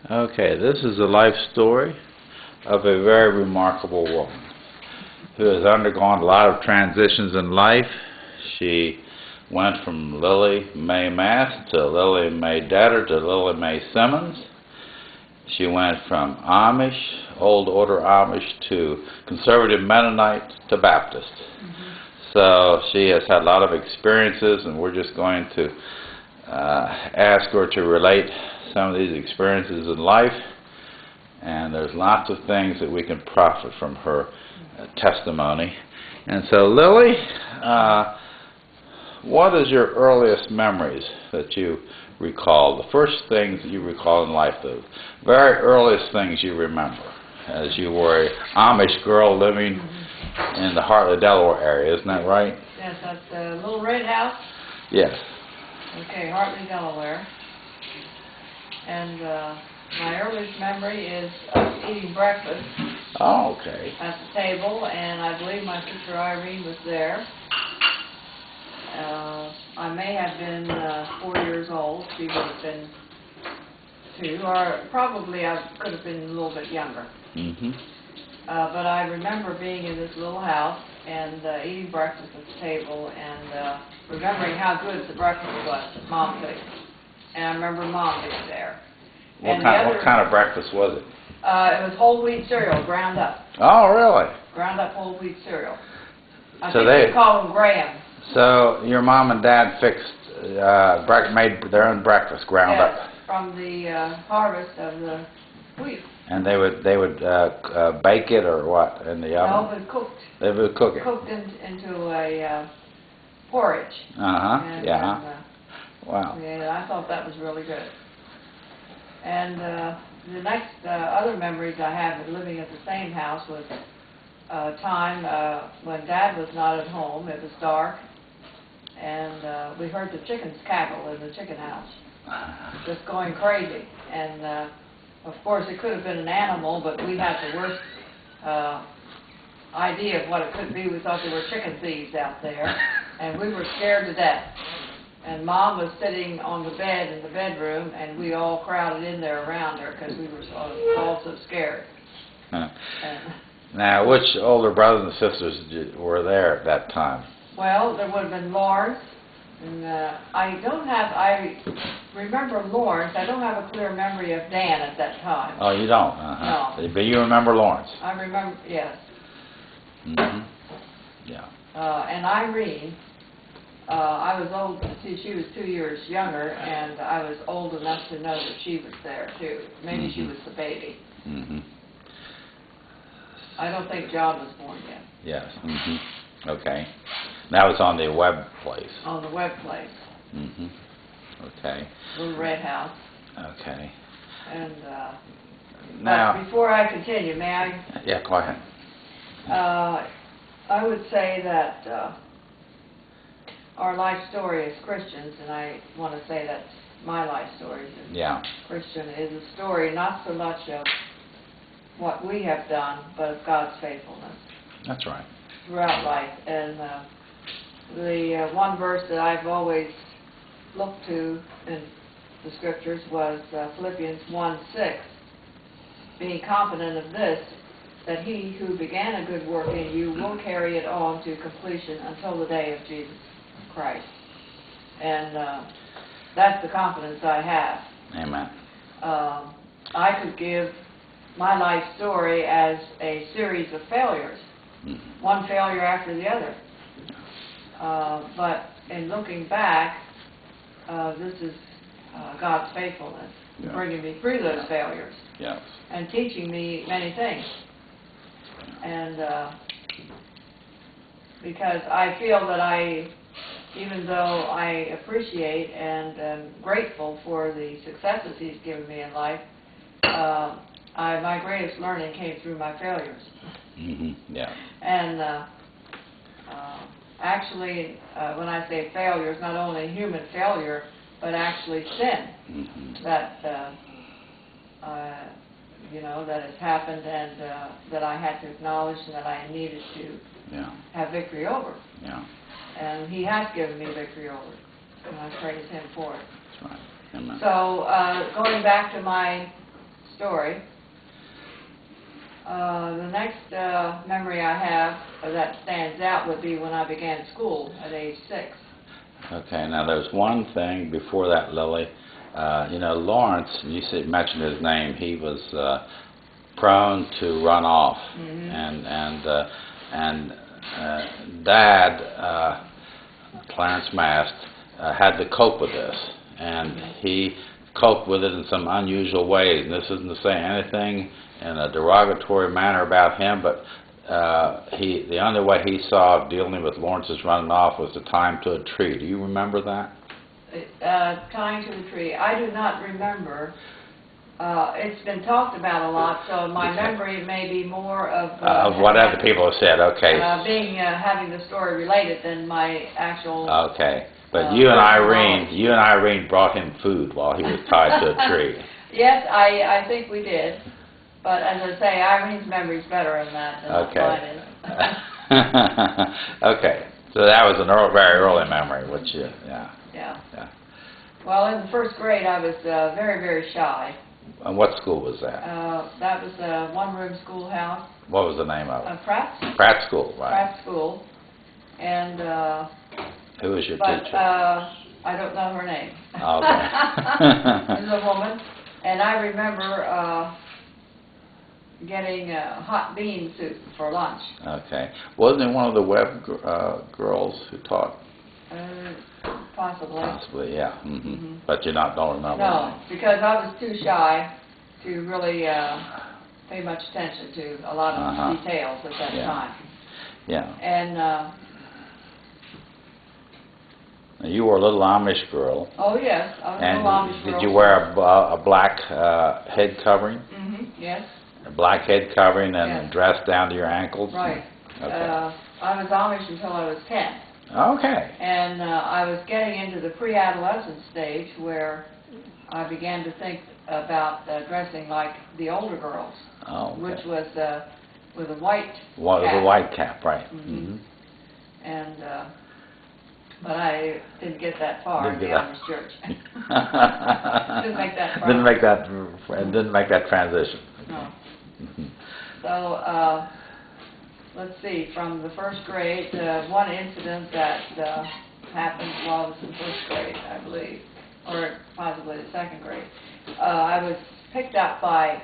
Okay, this is a life story of a very remarkable woman who has undergone a lot of transitions in life. She went from Lillie Mae Mass to Lillie Mae Detter to Lillie Mae Simmons. She went from Amish, old order Amish, to conservative Mennonite to Baptist. So she has had a lot of experiences, and we're just going to ask her to relate some of these experiences in life. And there's lots of things that we can profit from her testimony. And so, Lillie, what is your earliest memories that you recall? The first things that you recall in life, the very earliest things you remember, as you were an Amish girl living in the Hartley, Delaware area, isn't that right? Yes, that's the little red house. Yes. Okay, Hartley, Delaware. And my earliest memory is eating breakfast. Oh, okay. At the table, and I believe my sister Irene was there. I may have been 4 years old. She would have been 2, or probably I could have been a little bit younger. But I remember being in this little house and eating breakfast at the table, and remembering how good the breakfast was that Mom cooked. And I remember Mom being there. What kind of breakfast was it? It was whole wheat cereal, ground up. Oh, really? Ground up whole wheat cereal. I So think they call them Graham. So your mom and dad made their own breakfast, ground up. From the harvest of the wheat. And they would bake it or what in the oven? No, it was cooked. They would cook it. Cooked into a porridge. Yeah. Wow. Yeah, I thought that was really good. And the next other memories I have of living at the same house was a time when Dad was not at home. It was dark, and we heard the chickens cackle in the chicken house, just going crazy. And of course, it could have been an animal, but we had the worst idea of what it could be. We thought there were chicken thieves out there, and we were scared to death. And Mom was sitting on the bed in the bedroom, and we all crowded in there around her because we were all so scared. Now, which older brothers and sisters were there at that time? Well, there would have been Lawrence, and I remember Lawrence. I don't have a clear memory of Dan at that time. Oh, you don't? No. But you remember Lawrence? I remember, yes. Yeah. And Irene, I was old, she was 2 years younger, and I was old enough to know that she was there too. Maybe she was the baby. I don't think John was born yet. Yes. Okay. That was on the Webb place. On the Webb place. Okay. Little red house. Okay. And now, before I continue, may I? Yeah, go ahead. I would say that our life story as Christians, and I want to say that's my life story as Christian, is a story not so much of what we have done, but of God's faithfulness. That's right. Throughout life. And the one verse that I've always looked to in the scriptures was Philippians 1:6. Being confident of this, that he who began a good work in you will carry it on to completion until the day of Jesus Christ. And that's the confidence I have. Amen. I could give my life story as a series of failures, one failure after the other. But in looking back, this is God's faithfulness, bringing me through those failures and teaching me many things. And because I feel that even though I appreciate and am grateful for the successes He's given me in life, my greatest learning came through my failures. And actually, when I say failures, not only human failure, but actually sin that that has happened, and that I had to acknowledge, and that I needed to have victory over. And He has given me victory over it, and I praise Him for it. That's right. Amen. So going back to my story. The next memory I have that stands out would be when I began school at age 6. Okay, now there's one thing before that, Lily. You know, Lawrence, you mentioned his name, he was prone to run off. And Dad, Clarence Mast, had to cope with this. And he coped with it in some unusual ways. And this isn't to say anything in a derogatory manner about him, but the only way he saw of dealing with Lawrence's running off was to tie him to a tree. Do you remember that? Tying to the tree. I do not remember. It's been talked about a lot, so my memory may be more of what other people have said. Okay. Having the story related than my actual. Okay, but you and Irene brought him food while he was tied to a tree. Yes, I think we did. But as I say, Irene's memory's better in that than mine is. Okay, so that was a very early memory, which Yeah. Well, in the first grade, I was very, very shy. And what school was that? That was a one-room schoolhouse. What was the name of it? Pratt. Pratt School, right. Pratt School. And, who was your teacher? I don't know her name. Okay. She was a woman. And I remember getting hot bean soup for lunch. Okay. Wasn't it one of the Webb girls who taught? Possibly. Possibly, yeah. But you don't remember. No, because I was too shy to really pay much attention to a lot of details at that time. Yeah. And you were a little Amish girl. Oh yes, I was a little Amish girl. Did you wear a black head covering? Yes. A black head covering and a dress down to your ankles? Right. Okay. I was Amish until I was 10. Okay. And I was getting into the pre-adolescent stage where I began to think about dressing like the older girls, which was with a white cap. With a white cap, right. And but I didn't get that far in the Amish church. Didn't make that far. Didn't make that transition. No. So let's see, from the first grade, one incident that happened while I was in first grade, I believe, or possibly the second grade. I was picked up by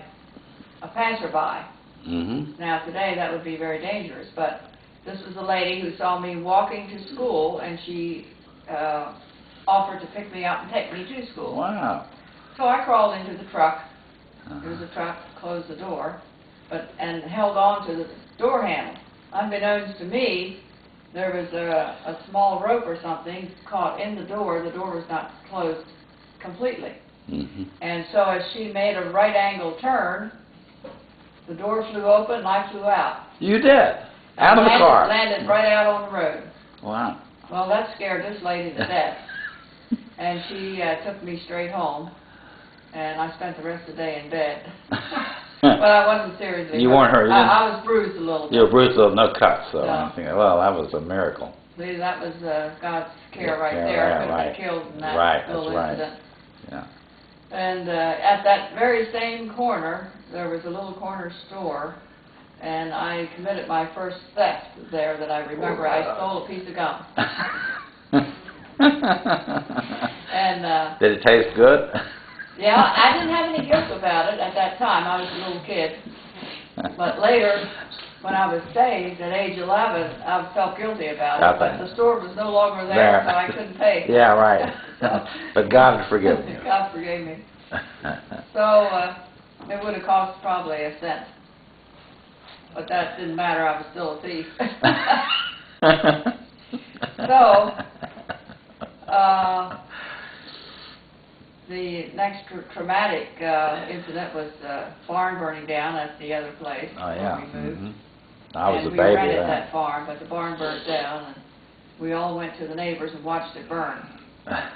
a passerby. Now today that would be very dangerous, but this was a lady who saw me walking to school, and she offered to pick me up and take me to school. Wow. So I crawled into the truck. There was a truck, closed the door, and held on to the door handle. Unbeknownst to me, there was a small rope or something caught in the door. The door was not closed completely. And so as she made a right angle turn, the door flew open and I flew out. You did? Out of the car? Landed right out on the road. Wow. Well, that scared this lady to death. And she took me straight home, and I spent the rest of the day in bed. But I wasn't seriously hurt. You weren't hurt? I was bruised a little bit. You were bruised a little, no cuts, so No. I'm thinking, well, that was a miracle. See, that was God's care right Yeah, there. I could have right. been killed in that little That's incident. Yeah. And at that very same corner, there was a little corner store, and I committed my first theft there that I remember. I stole a piece of gum. And did it taste good? yeah, I didn't have any guilt about it at that time. I was a little kid. But later, when I was saved at age 11, I felt guilty about it. But the store was no longer there, so I couldn't pay. Yeah, right. But God forgive me. God forgave me. So it would have cost probably a cent. But that didn't matter. I was still a thief. So the next traumatic incident was barn burning down at the other place where we moved. I was and a baby we rented then. that farm, but the barn burnt down, and we all went to the neighbors and watched it burn. And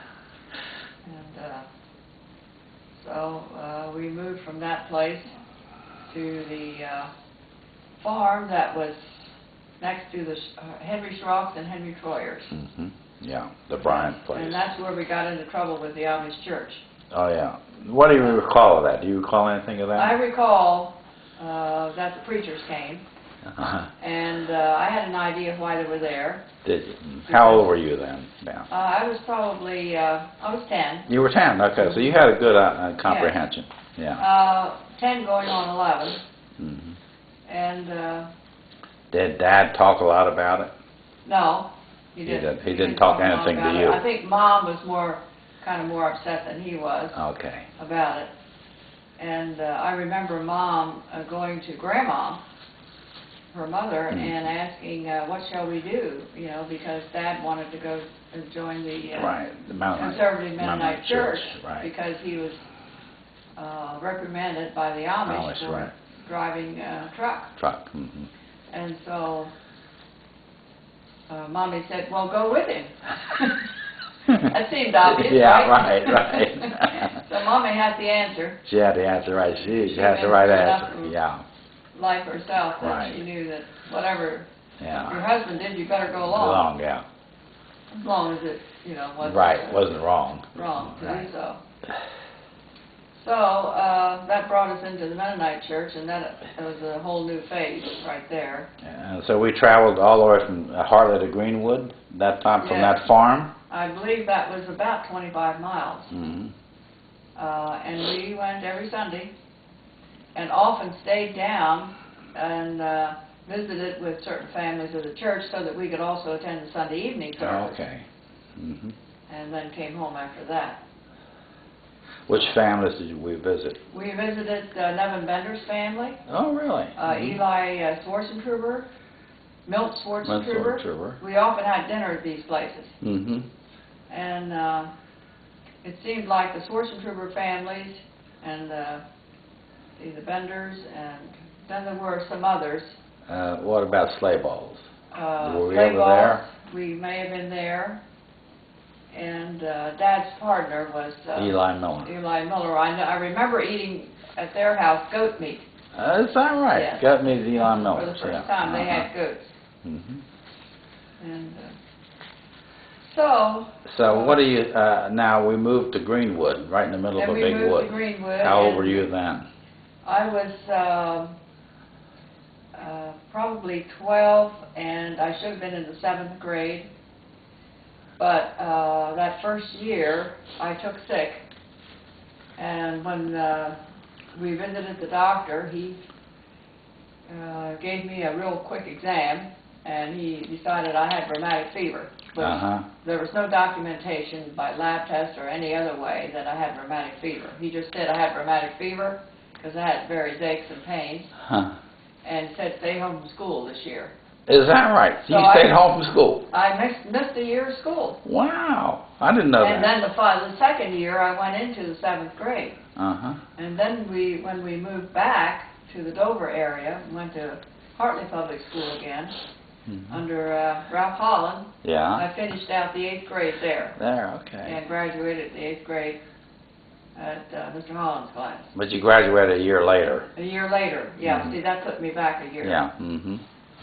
so we moved from that place to the farm that was next to the Henry Schrock's and Henry Troyer's. Yeah, the Bryant place. And that's where we got into trouble with the Amish church. Oh, yeah. What do you recall of that? Do you recall anything of that? I recall that the preachers came, and I had an idea of why they were there. Did you? How old were you then? Yeah. I was probably, I was 10. You were 10, okay, so you had a good comprehension. Yeah. 10 going on 11. Mm-hmm. And Did Dad talk a lot about it? no, he didn't. He didn't talk anything to you? I think Mom was kind of more upset than he was Okay. about it. And I remember Mom going to Grandma, her mother, and asking, what shall we do? You know, because Dad wanted to go and join the Conservative Mennonite Church, right. because he was reprimanded by the Amish for right. driving a truck. Mm-hmm. And so Mommy said, well, go with him. That seemed obvious, yeah, right? right. So Mommy had the answer. She had the answer, right. She had the right answer, yeah. Life herself, that right. she knew that whatever your husband did, you better go along. Yeah. As long as it, you know, wasn't wasn't wrong. Wrong to right. do so. So that brought us into the Mennonite Church, and that was a whole new phase right there. And so we traveled all the way from Hartley to Greenwood that time, from that farm? I believe that was about 25 miles. Mm-hmm. And we went every Sunday and often stayed down and visited with certain families of the church so that we could also attend the Sunday evening service. Okay. Mm-hmm. And then came home after that. Which families did we visit? We visited Nevin Bender's family. Oh, really? Eli Schwarzentruber, Milt Schwarzentruber. We often had dinner at these places. Mm-hmm. And it seemed like the Schwarzentruber families and the Benders, and then there were some others. What about sleigh balls? Were we sleigh ever balls, there? We may have been there. And Dad's partner was Eli Miller. Eli Miller. I remember eating at their house goat meat. Is that right? Yes. Goat meat, Eli Miller. For the first time they had goats. Mm-hmm. And so what do you, now we moved to Greenwood, right in the middle of a big wood. We moved to Greenwood. How old were you then? I was probably 12, and I should have been in the 7th grade. But that first year, I took sick, and when we visited the doctor, he gave me a real quick exam, and he decided I had rheumatic fever. But there was no documentation by lab test or any other way that I had rheumatic fever. He just said I had rheumatic fever because I had various aches and pains, and said stay home from school this year. Is that right? So you stayed home from school? I missed a year of school. Wow. I didn't know that. And then the second year, I went into the 7th grade. Uh-huh. And then when we moved back to the Dover area, went to Hartley Public School again, under Ralph Holland. Yeah. I finished out the 8th grade there. There, okay. And graduated the 8th grade at Mr. Holland's class. But you graduated a year later. A year later, yeah. See, that took me back a year. Yeah,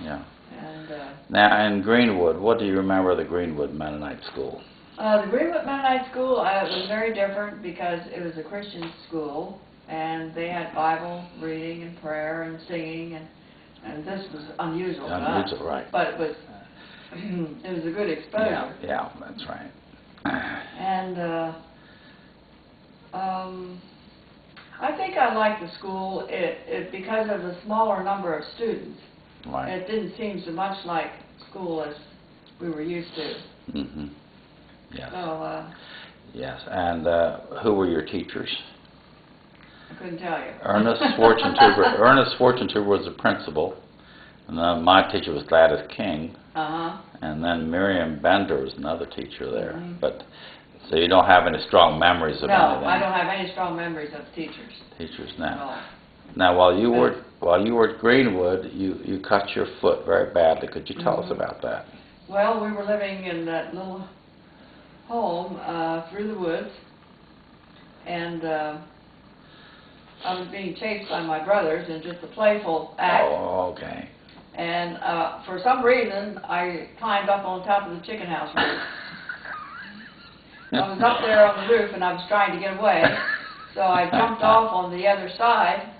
yeah. And now, in Greenwood, what do you remember of the Greenwood Mennonite School? The Greenwood Mennonite School was very different because it was a Christian school, and they had Bible reading and prayer and singing, and this was unusual. Unusual, right. But it was a good exposure. Yeah, that's right. And I think I liked the school because of the smaller number of students. Right. It didn't seem so much like school as we were used to. Mm-hmm. Yes. So, yes. And who were your teachers? I couldn't tell you. Ernest Schwarzentruber. Ernest Schwarzentruber was the principal, and then my teacher was Gladys King. And then Miriam Bender was another teacher there. But so you don't have any strong memories of any of them? No, I don't have any strong memories of teachers. Teachers now. No. Now, while you were at Greenwood, you cut your foot very badly. Could you tell us about that? Well, we were living in that little home through the woods, and I was being chased by my brothers in just a playful act. Oh, okay. And for some reason, I climbed up on top of the chicken house roof. I was up there on the roof and I was trying to get away, so I jumped off on the other side,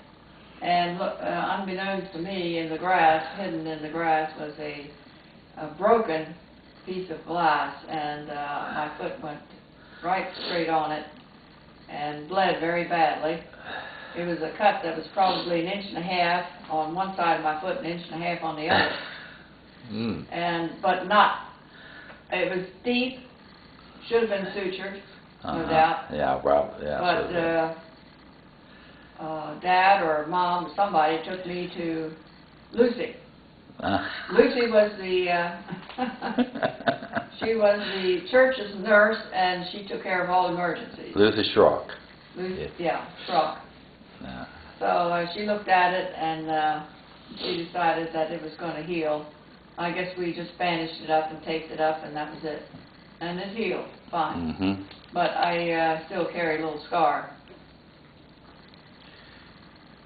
and unbeknownst to me, in the grass, hidden in the grass, was a broken piece of glass, and my foot went right straight on it and bled very badly. It was a cut that was probably 1.5 inches on one side of my foot, 1.5 inches on the other. But not, it was deep, should have been sutured, no doubt. Yeah, probably. Yeah. But Dad or Mom or somebody took me to Lucy. Lucy was she was the church's nurse, and she took care of all emergencies. Lucy Schrock. Lucy, yeah, Schrock. Yeah. So she looked at it, and she decided that it was going to heal. I guess we just bandaged it up and taped it up, and that was it. And it healed fine. But I still carry a little scar.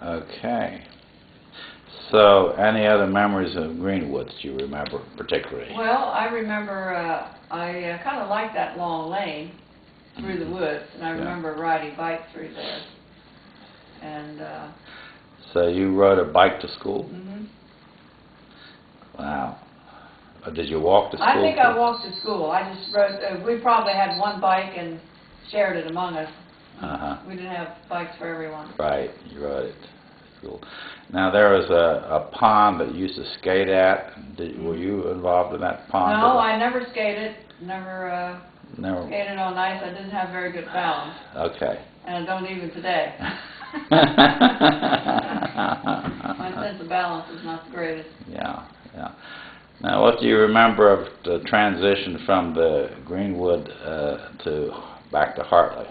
Okay. So, any other memories of Greenwoods do you remember particularly? Well, I remember I kind of liked that long lane through the woods, and I remember riding bike through there. And so you rode a bike to school? Mm-hmm. Wow. Did you walk to school? I think I walked to school. I just rode. We probably had one bike and shared it among us. We didn't have bikes for everyone. Right, you rode it to school. Now there was a pond that you used to skate at. Were you involved in that pond? No, I never skated. Never skated on ice. I didn't have very good balance. Okay. And I don't even today. My sense of balance is not the greatest. Yeah, yeah. Now, what do you remember of the transition from the Greenwood back to Hartley?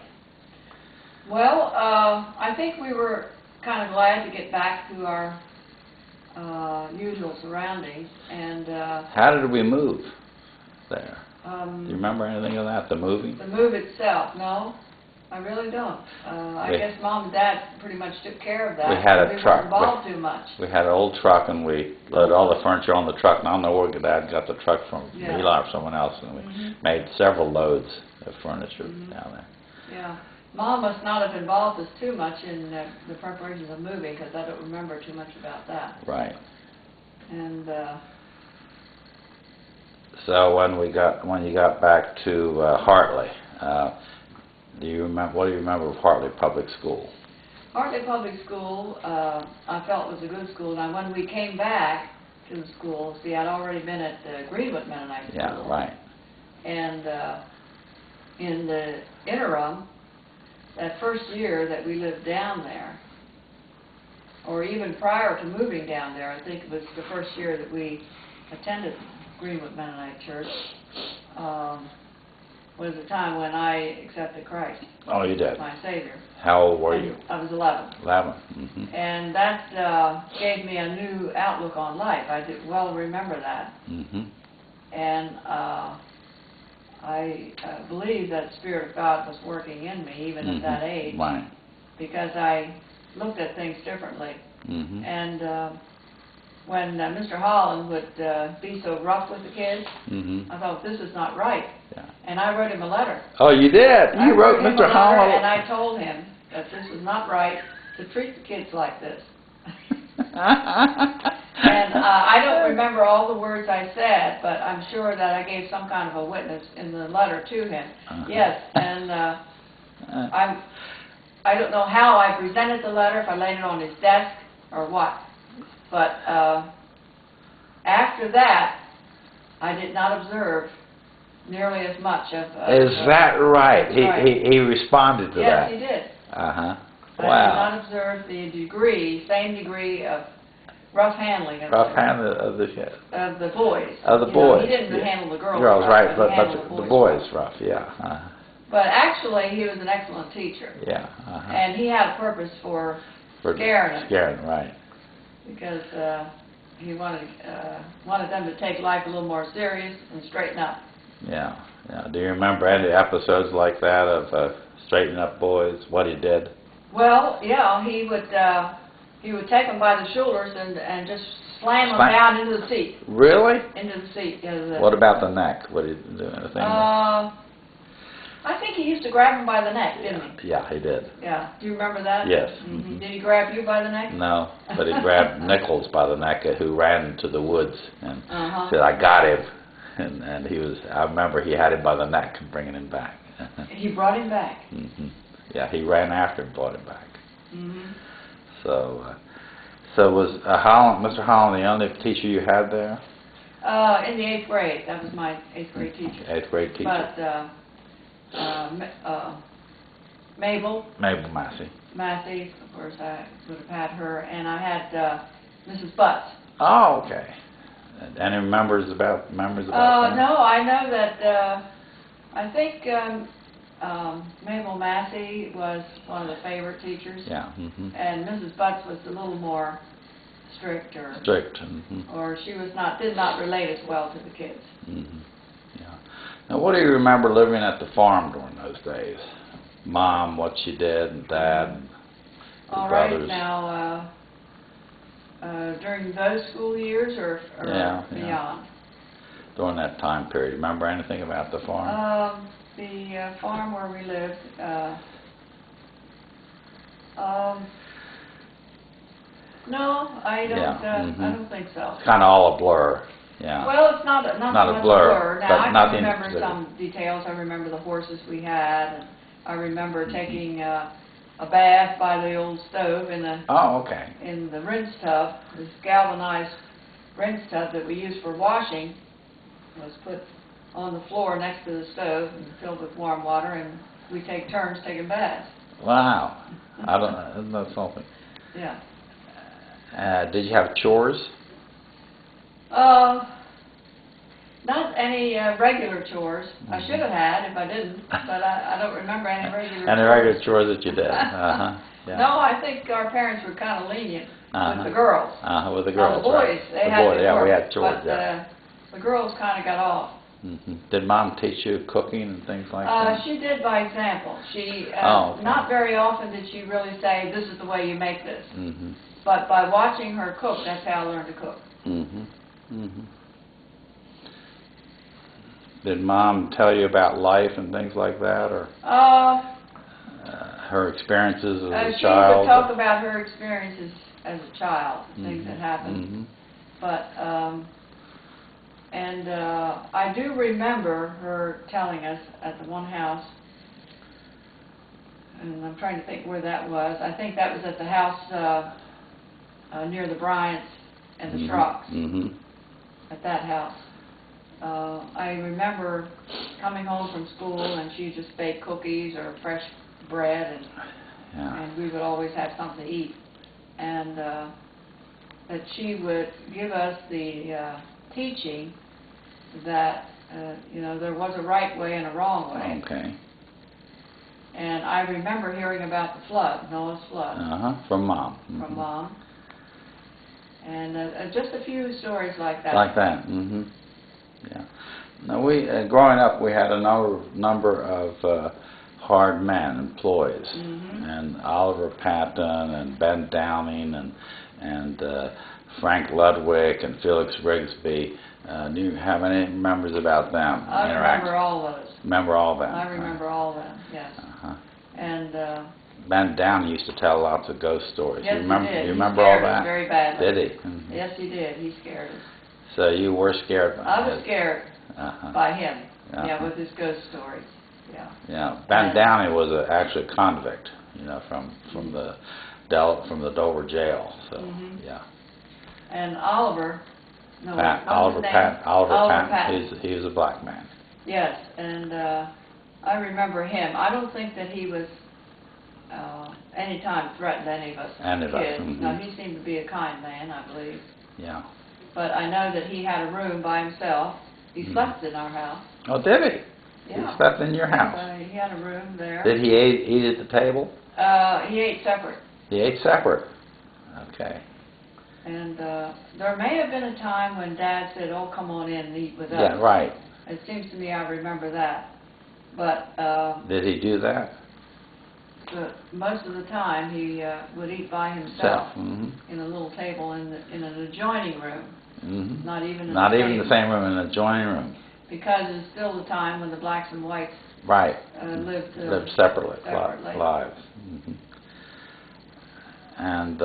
Well, I think we were kind of glad to get back to our usual surroundings. And how did we move there? Do you remember anything of that? The moving? The move itself, no. I really don't. I guess Mom and Dad pretty much took care of that. We had a truck. We weren't involved too much. We had an old truck, and we loaded all the furniture on the truck. And I don't know where Dad got the truck from, Eli or someone else, and we made several loads of furniture down there. Yeah. Mom must not have involved us too much in the preparations of moving, because I don't remember too much about that. Right. And so when you got back to Hartley, what do you remember of Hartley Public School? Hartley Public School, I felt was a good school. Now, when we came back to the school, see, I'd already been at Greenwood Mennonite School. Yeah, right. And in the interim, that first year that we lived down there, or even prior to moving down there, I think it was the first year that we attended Greenwood Mennonite Church, was the time when I accepted Christ. Oh, you did? My Savior. How old were you? I was 11. 11. And that gave me a new outlook on life. I did well remember that. And I believe that the Spirit of God was working in me even at that age. Right. Because I looked at things differently. And when Mr. Holland would be so rough with the kids, I thought, this is not right. Yeah. And I wrote him a letter. Oh, you did? You wrote Mr. Holland? And I told him that this is not right to treat the kids like this. And I don't remember all the words I said, but I'm sure that I gave some kind of a witness in the letter to him. Yes, and I don't know how I presented the letter, if I laid it on his desk or what. But after that, I did not observe nearly as much of... Is that right? That's right. He responded to that? Yes, he did. Wow. I did not observe the same degree of rough handling of the kids. Of the boys. Of the boys. He didn't handle the girls. Girls, right, but the boys rough, yeah. But actually, he was an excellent teacher. Yeah. And he had a purpose for scaring them. Scaring, right. Because he wanted them to take life a little more serious and straighten up. Yeah. Do you remember any episodes like that of straightening up boys, what he did? Well, yeah, he would take them by the shoulders and just slam them down into the seat. Really? Into the seat. What about the neck? What did he do? Anything? I think he used to grab him by the neck, didn't he? Yeah, he did. Yeah. Do you remember that? Yes. Mm-hmm. Did he grab you by the neck? No, but he grabbed Nichols by the neck, who ran into the woods, and said, Uh-huh. "I got him." And he was. I remember he had him by the neck and bringing him back. He brought him back. Yeah, he ran after him, brought him back. Mm-hmm. So was Mr. Holland the only teacher you had there? In the 8th grade. That was my 8th grade teacher. 8th grade teacher. But Mabel Massey. of course, I would have had her, and I had Mrs. Butts. Oh, okay. Any members about them? No, I know that I think Mabel Massey was one of the favorite teachers. Yeah. And Mrs. Butts was a little more strict, or she did not relate as well to the kids. Yeah. Now, what do you remember living at the farm during those days? Mom, what she did, and Dad, and All brothers. right, now during those school years or Yeah, beyond? yeah. During that time period, remember anything about the farm? The farm where we lived. No, I don't. Yeah, I don't think so. It's kind of all a blur. Yeah. Well, it's not so Not much a blur, Now but I can nothing remember specific. some details. I remember the horses we had, and I remember taking a bath by the old stove in the Oh, okay. rinse tub. This galvanized rinse tub that we used for washing was put on the floor next to the stove and filled with warm water, and we take turns taking baths. Wow. Isn't that something? Yeah. Did you have chores? Not any regular chores. I should have had if I didn't, but I don't remember any regular chores. Any regular chores that you did? Yeah. No, I think our parents were kind of lenient with the girls. With the girls, the boys, right. they had to yeah, work, we had chores, but yeah. the girls kind of got off. Did Mom teach you cooking and things like that? She did by example. She Okay. not very often did she really say, "This is the way you make this." But by watching her cook, that's how I learned to cook. Did Mom tell you about life and things like that, or her experiences as a she child? would talk about her experiences as a child, things that happened. But I do remember her telling us at the one house, and I'm trying to think where that was. I think that was at the house near the Bryants and the Schrocks, at that house. I remember coming home from school, and she just baked cookies or fresh bread, and we would always have something to eat. And that she would give us the teaching that there was a right way and a wrong way. Okay. And I remember hearing about the flood, Noah's flood. From Mom. From Mom. And just a few stories like that. Like that. Yeah. Now growing up, we had a number of hard men, employees, and Oliver Patton and Ben Downing and Frank Ludwig and Felix Rigsby. Do you have any memories about them? I remember all those. Remember all of them? I remember all of them, yes. And Ben Downing used to tell lots of ghost stories. Yes, you remember, he did. You remember He all scared us that? very badly. Did he? Yes, he did. He scared us. So you were scared by him? I was scared by him, with his ghost stories. Yeah. Ben Downing was actually a convict, from the Dover jail. So yeah. And Oliver. No, Oliver Patton. He was a black man. Yes, and I remember him. I don't think that he was any time threatened any of us kids. No, he seemed to be a kind man, I believe. Yeah. But I know that he had a room by himself. He slept in our house. Oh, did he? Yeah. He slept in your house? He had a room there. Did he eat at the table? He ate separate. He ate separate. Okay. And there may have been a time when Dad said, "Oh, come on in and eat with us." Yeah, right. It seems to me I remember that. But did he do that? But most of the time he would eat by himself in a little table in an adjoining room. Not even in the same room, in an adjoining room. Because it's still the time when the blacks and whites Right. lived separately. separately. Lives. Hmm. And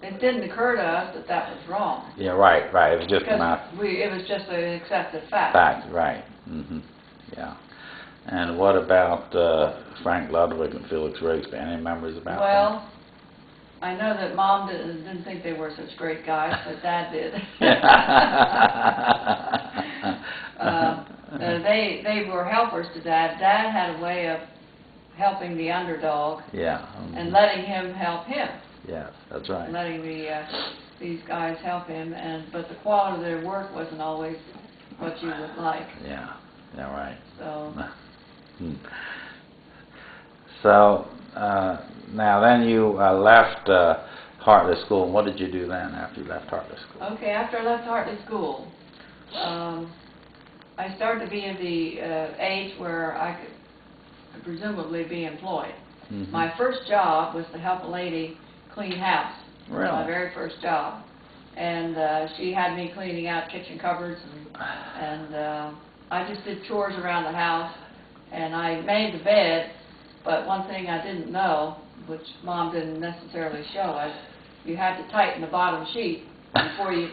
It didn't occur to us that that was wrong. yeah, right. It was just a Because matter. it was just an accepted fact. Fact, right. Hmm. Yeah. And what about Frank Ludwig and Felix Rigsby? Any memories about them? Well, I know that Mom didn't think they were such great guys, but Dad did. They were helpers to Dad. Dad had a way of helping the underdog. Yeah. And letting him help him. Yes, that's right. Letting these guys help him, but the quality of their work wasn't always what you would like. Yeah. Yeah. Right. So. So now then you left Hartley School. What did you do then after you left Hartley School? Okay, after I left Hartley School, I started to be in the age where I could presumably be employed. Mm-hmm. My first job was to help a lady clean house. Really? My very first job. And she had me cleaning out kitchen cupboards, and I just did chores around the house, and I made the bed, but one thing I didn't know, which Mom didn't necessarily show us, you had to tighten the bottom sheet before you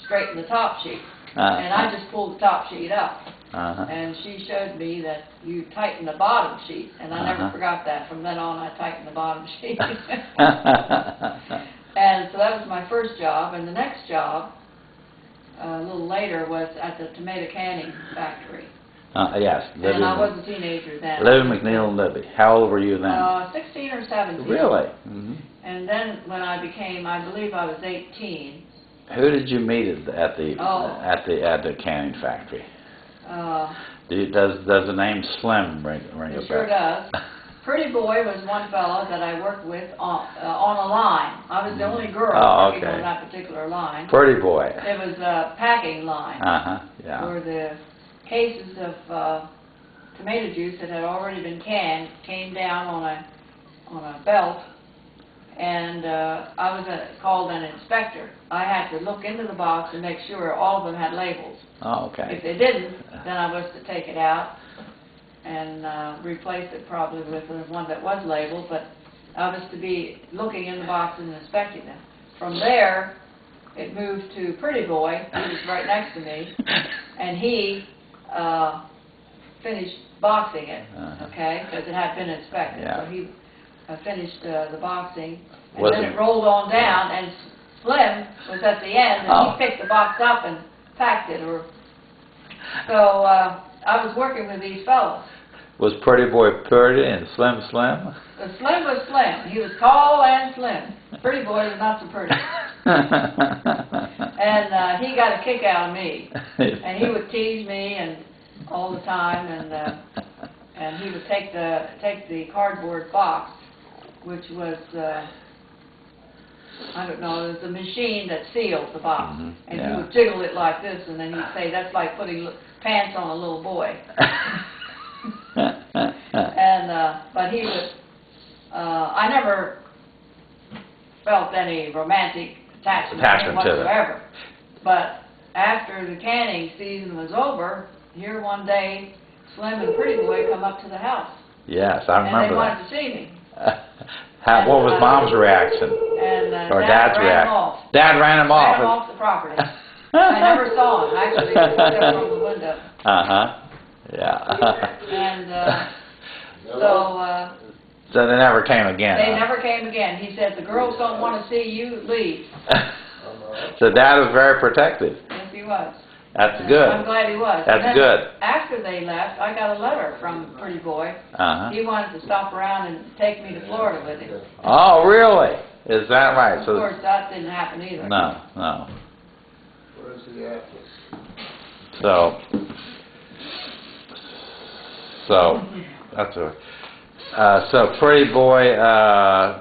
straighten the top sheet. And I just pulled the top sheet up. And she showed me that you tighten the bottom sheet, and I never forgot that. From then on, I tightened the bottom sheet. And so that was my first job, and the next job, a little later, was at the tomato canning factory. Yes. And I was a teenager then. Lillie McNeil and Libby. How old were you then? 16 or 17. Really? Mm-hmm. And then when I believe I was 18. Who did you meet at the canning factory? Does the name Slim ring a bell? It sure does. Pretty Boy was one fellow that I worked with on a line. I was the only girl working on that particular line. Pretty Boy. It was a packing line. Yeah. Where the cases of tomato juice that had already been canned came down on a belt, and I was called an inspector. I had to look into the box and make sure all of them had labels. Oh, okay. If they didn't, then I was to take it out and replace it probably with the one that was labeled, but I was to be looking in the box and inspecting them. From there, it moved to Pretty Boy, who was right next to me, and he finished boxing it, okay, because it had been inspected. Yeah. So he finished the boxing, and Was then it rolled on down, and Slim was at the end, and he picked the box up and packed it. So I was working with these fellows. Was Pretty Boy pretty and Slim slim? The Slim was slim. He was tall and slim. Pretty Boy was not so pretty. And he got a kick out of me. And he would tease me and all the time, and he would take the cardboard box, which was I don't know, it was a machine that sealed the box. And he would jiggle it like this, and then he'd say, "That's like putting pants on a little boy." And but he was I never felt any romantic attachment whatsoever. But after the canning season was over, here one day, Slim and Pretty Boy come up to the house. Yes, I remember and they that. wanted to see me. What was Mom's reaction? And or Dad's reaction? Dad ran him off. Ran him off the property. I never saw him, actually, except from the window. Yeah. And so they never came again. They never came again. He said, "The girls don't want to see you leave." So Dad was very protective. Yes, he was. That's good. I'm glad he was. That's good. After they left, I got a letter from Pretty Boy. He wanted to stop around and take me to Florida with him. Oh, really? Is that right? Of course, that didn't happen either. No. Where's the atlas? So that's a. So Pretty Boy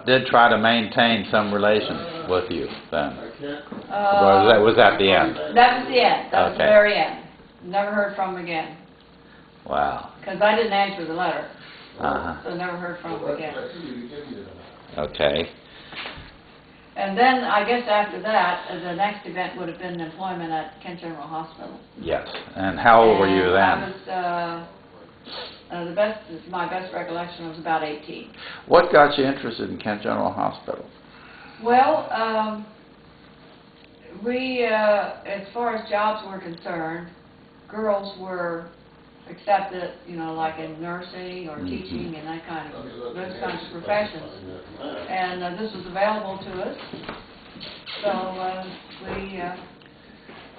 did try to maintain some relations with you then. Was that the end? That was the end. That was the very end. Never heard from him again. Wow. Because I didn't answer the letter. Uh-huh. So never heard from him again. Okay. And then, I guess after that, the next event would have been employment at Kent General Hospital. Yes. And how old were you then? I was My best recollection was about 18. What got you interested in Kent General Hospital? Well, as far as jobs were concerned, girls were accepted, you know, like in nursing or teaching and that kind of, those kinds of professions. And this was available to us. So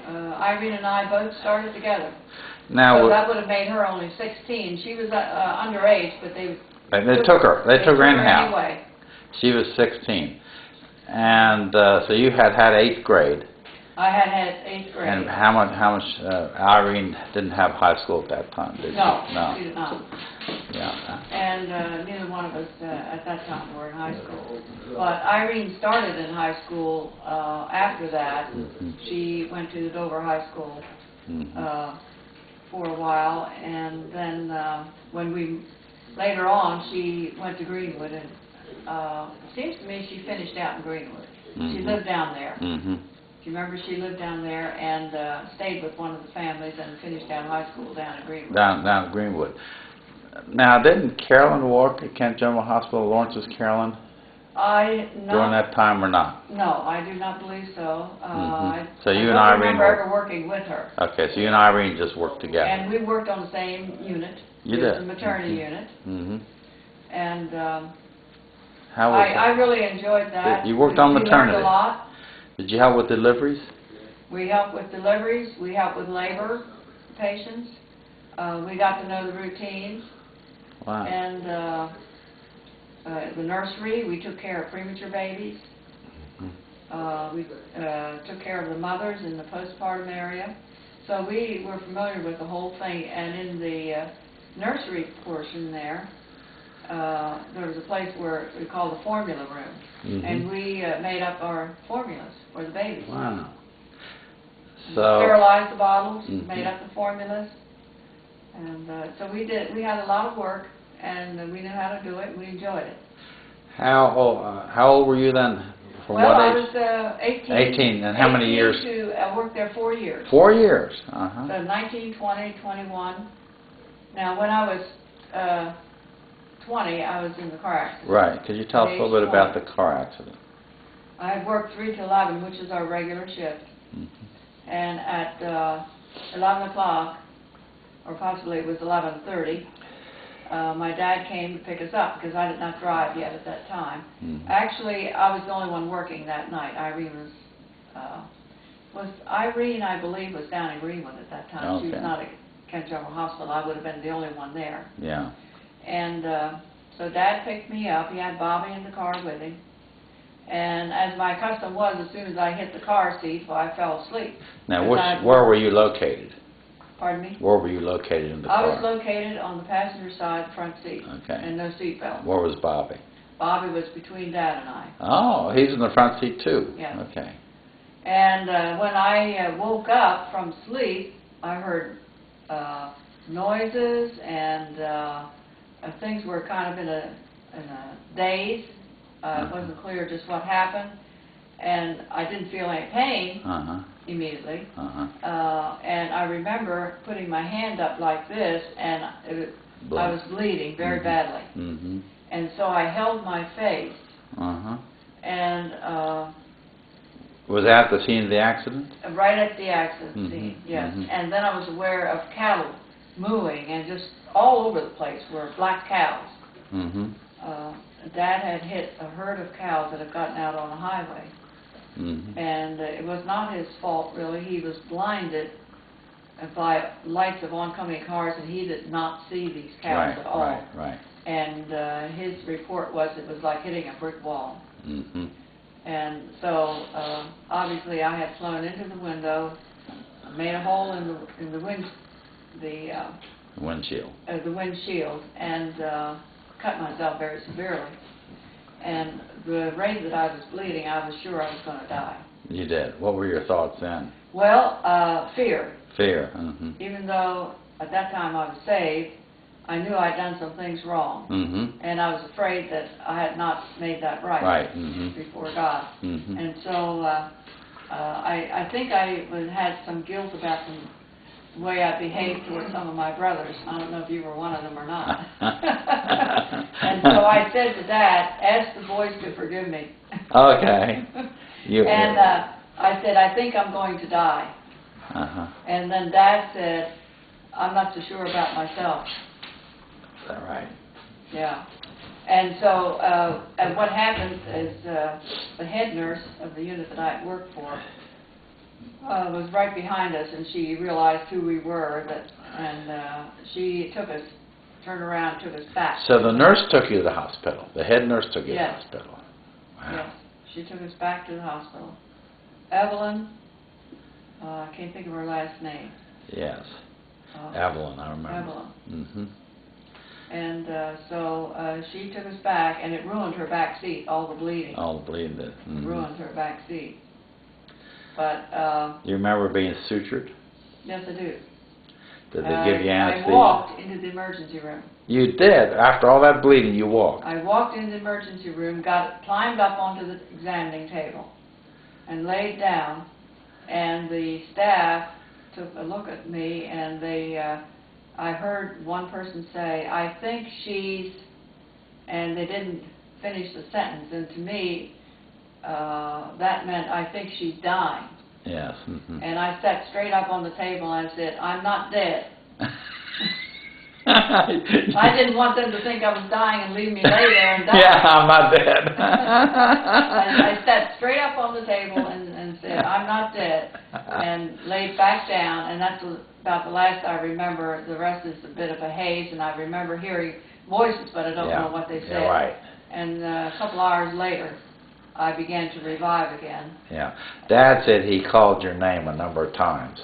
Irene and I both started together. Now, so that would have made her only 16. She was underage, but they took her. They took her anyhow. Anyway. She was 16. And so you had 8th grade. I had 8th grade. And how much Irene didn't have high school at that time, did she? No, No. she did not. Yeah. And neither one of us at that time were in high school. But Irene started in high school after that. She went to Dover High School for a while, and then later on she went to Greenwood, and it seems to me she finished out in Greenwood. She lived down there. Do you remember she lived down there and stayed with one of the families and finished out high school down in Greenwood? Down at Greenwood. Now, didn't Carolyn work at Kent General Hospital? Lawrence was Carolyn? During that time or not? No, I do not believe so. So you and I don't Irene remember ever working with her. Okay, so you and Irene just worked together. And we worked on the same unit. You did? The maternity unit. And how was I really enjoyed that. You worked on maternity? We learned a lot. Did you help with deliveries? We helped with deliveries. We helped with labor patients. We got to know the routines. Wow. And the nursery, we took care of premature babies. We took care of the mothers in the postpartum area. So we were familiar with the whole thing. And in the nursery portion there was a place where we called the formula room. And we made up our formulas for the babies. Wow. So sterilized the bottles, made up the formulas. And so we had a lot of work, and we knew how to do it, and we enjoyed it. How old were you then? From what age? I was 18. 18, and how many years? I worked there 4 years. 4 years? So 19, 20, 21. Now, when I was 20, I was in the car accident. Right. Could you tell us a little bit about the car accident? I had worked 3 to 11, which is our regular shift. And at 11 o'clock, or possibly it was 11:30, my dad came to pick us up because I did not drive yet at that time. Actually, I was the only one working that night. Irene Irene, I believe, was down in Greenwood at that time. She was not at Kent General Hospital. I would have been the only one there. Yeah. And so Dad picked me up. He had Bobby in the car with him. And as my custom was, as soon as I hit the car seat, I fell asleep. Now, where were you located? Pardon me? Where were you located in the car? I was located on the passenger side front seat. Okay. And no seat belt. Where was Bobby? Bobby was between Dad and I. Oh, he's in the front seat too? Yes. Okay. And when I woke up from sleep, I heard noises and things were kind of in a daze. It wasn't clear just what happened. And I didn't feel any pain immediately. And I remember putting my hand up like this, and I was bleeding very badly. And so I held my face. And was that the scene of the accident? Right at the accident scene, yes. And then I was aware of cattle mooing, and just all over the place were black cows. Dad had hit a herd of cows that had gotten out on the highway. And it was not his fault, really. He was blinded by lights of oncoming cars, and he did not see these cows at all. Right. And his report was it was like hitting a brick wall. And so obviously I had flown into the window, made a hole in the windshield, and cut myself very severely. And the rate that I was bleeding, I was sure I was going to die. You did. What were your thoughts then? Well, fear. Fear. Even though at that time I was saved, I knew I'd done some things wrong. And I was afraid that I had not made that right, before God. And so I think I had some guilt about the way I behaved toward some of my brothers. I don't know if you were one of them or not. And so I said to Dad, ask the boys to forgive me. Okay. And I said, I think I'm going to die. And then Dad said, I'm not so sure about myself. Is that right? Yeah. And so, and what happened is the head nurse of the unit that I worked for was right behind us, and she realized who we were, and she took us, turned around, took us back. So the nurse took you to the hospital. The head nurse took you to the Yes. hospital. Wow. Yes, she took us back to the hospital. Evelyn, I can't think of her last name. Yes. Evelyn, I remember. Evelyn. Mm-hmm. And so she took us back, and it ruined her back seat, all the bleeding. All the bleeding did. Mm-hmm. Ruined her back seat. But, you remember being sutured? yes, I do. Did they give you anesthesia? I walked into the emergency room. You did? After all that bleeding, you walked? I walked into the emergency room, climbed up onto the examining table, and laid down, and the staff took a look at me, and I heard one person say, I think she's, and they didn't finish the sentence, and to me, that meant I think she's dying. Yes. Mm-hmm. And I sat straight up on the table and I said, I'm not dead. I didn't want them to think I was dying and leave me lay there and die. Yeah, I'm not dead. I sat straight up on the table and said, I'm not dead, and laid back down, and that's about the last I remember. The rest is a bit of a haze, and I remember hearing voices, but I don't know what they said. Yeah, right. And a couple hours later, I began to revive again. Yeah. Dad said he called your name a number of times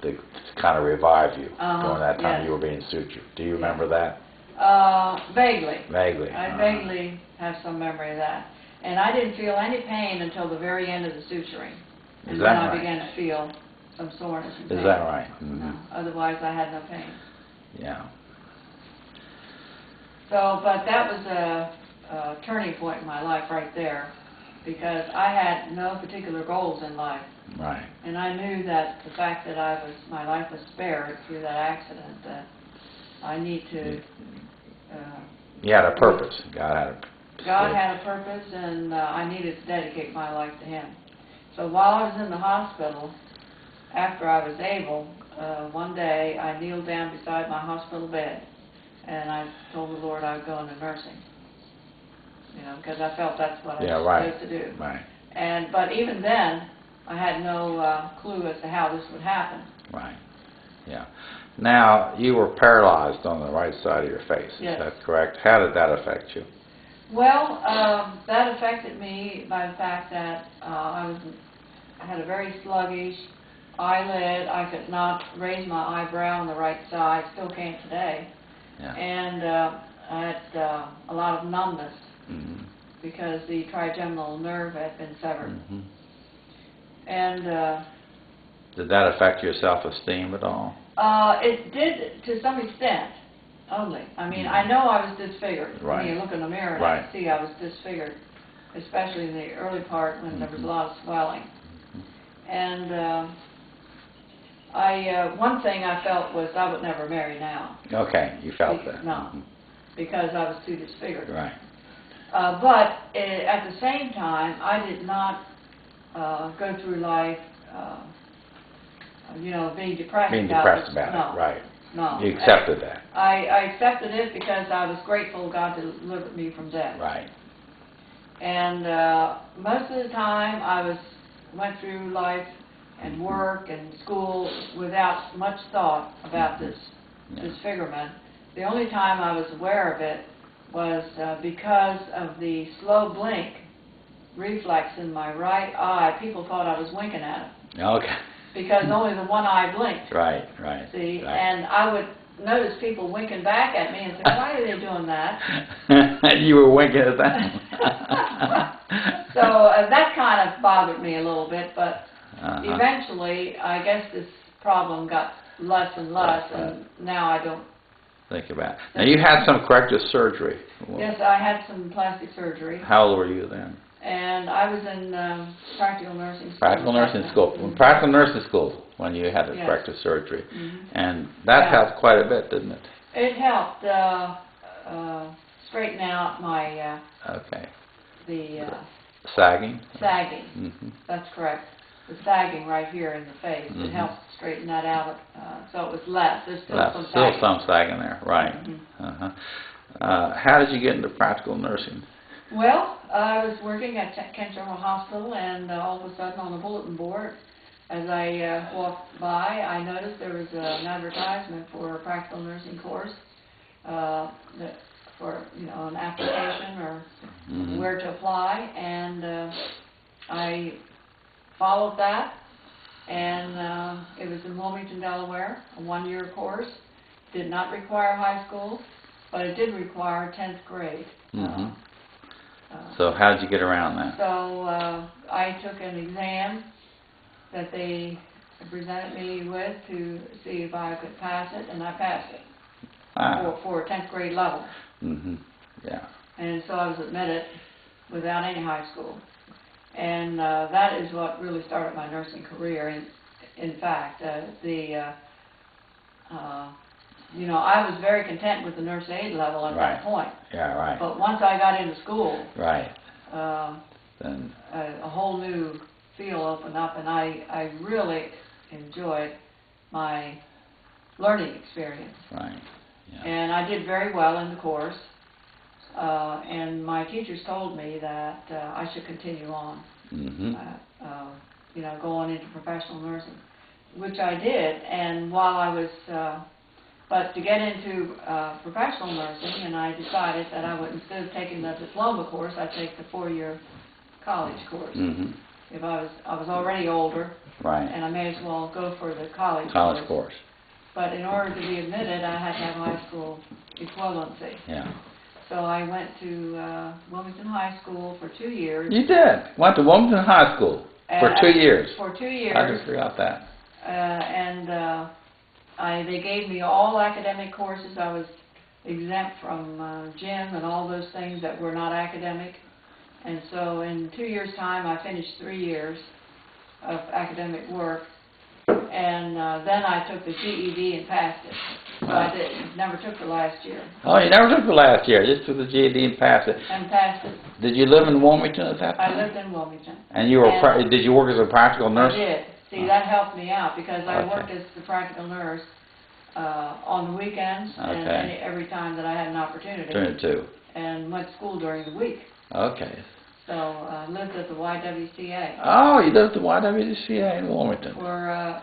to kind of revive you during that time you were being sutured. Do you remember that? Vaguely. Vaguely. I vaguely have some memory of that. And I didn't feel any pain until the very end of the suturing. And then I began to feel some soreness and pain. Is that right? Mm-hmm. No, otherwise I had no pain. Yeah. So, but that was a turning point in my life right there, because I had no particular goals in life. Right. And I knew that the fact that my life was spared through that accident, that I need to... you had a purpose. God had a purpose, and I needed to dedicate my life to Him. So while I was in the hospital, after I was able, one day I kneeled down beside my hospital bed, and I told the Lord I would go into nursing. You know, because I felt that's what I was supposed to do. Right. But even then, I had no clue as to how this would happen. Right. Yeah. Now, you were paralyzed on the right side of your face. Yes. Is that correct? How did that affect you? Well, that affected me by the fact that I had a very sluggish eyelid. I could not raise my eyebrow on the right side. Still can't today. Yeah. And I had a lot of numbness. Mm-hmm. Because the trigeminal nerve had been severed. Mm-hmm. And did that affect your self-esteem at all? it did to some extent, only. I mean, I know I was disfigured. Right. When you look in the mirror and I see I was disfigured, especially in the early part when there was a lot of swelling. And one thing I felt was I would never marry now. Okay, you felt that. No, because I was too disfigured. Right. But at the same time, I did not go through life, being depressed about it, right. No. You accepted that. I accepted it because I was grateful God delivered me from death. Right. And most of the time, I went through life and work and school without much thought about this disfigurement. The only time I was aware of it was because of the slow blink reflex in my right eye. People thought I was winking at them. Okay. Because only the one eye blinked. Right. See, right. and I would notice people winking back at me and say, why are they doing that? You were winking at them. So that kind of bothered me a little bit, but eventually I guess this problem got less and less, and now I don't think about it. Now, you had some corrective surgery. Yes, I had some plastic surgery. How old were you then? And I was in practical nursing school. Practical nursing school. Mhm. Practical nursing school when you had the Yes. corrective surgery. Mhm. And that Yeah. helped quite a bit, didn't it? It helped straighten out my Okay. the Sagging? sagging. Mm-hmm. That's correct. The sagging right here in the face. Mhm. It helped straighten that out, so it was less. There's still some Still sagging. some sagging there, right. Mhm. How did you get into practical nursing? Well, I was working at Kent General Hospital, and all of a sudden on the bulletin board, as I walked by, I noticed there was an advertisement for a practical nursing course, for an application or Mhm. where to apply, and I followed that, and it was in Wilmington, Delaware, a one-year course. Did not require high school, but it did require 10th grade. Mhm. So how did you get around that? So I took an exam that they presented me with to see if I could pass it, and I passed it for 10th grade level. Mm-hmm. Yeah. And so I was admitted without any high school. And that is what really started my nursing career. In fact, I was very content with the nurse aide level at that point. Yeah, right. But once I got into school, right. Then a whole new field opened up, and I really enjoyed my learning experience. Right. Yeah. And I did very well in the course, and my teachers told me that I should continue on, Mm-hmm. Go on into professional nursing, which I did. And while I was, but to get into professional nursing, and I decided that I would, instead of taking the diploma course, I'd take the 4-year college course. Mm-hmm. If I was already older, Right. and I may as well go for the college course. But in order to be admitted, I had to have high school equivalency. Yeah. So I went to Wilmington High School for 2 years. You did? Went to Wilmington High School for 2 years? For 2 years. I just forgot that. They gave me all academic courses. I was exempt from gym and all those things that were not academic. And so in 2 years' time, I finished 3 years of academic work. And then I took the GED and passed it. So I never took the last year. Oh, you never took the last year. Just took the GED and passed it. And passed it. Did you live in Wilmington at that time? I lived in Wilmington. And you were did you work as a practical nurse? I did. See, that helped me out because I worked as the practical nurse on the weekends and every time that I had an opportunity. And went to school during the week. Okay. So I lived at the YWCA. Oh, you lived at the YWCA in Wilmington. For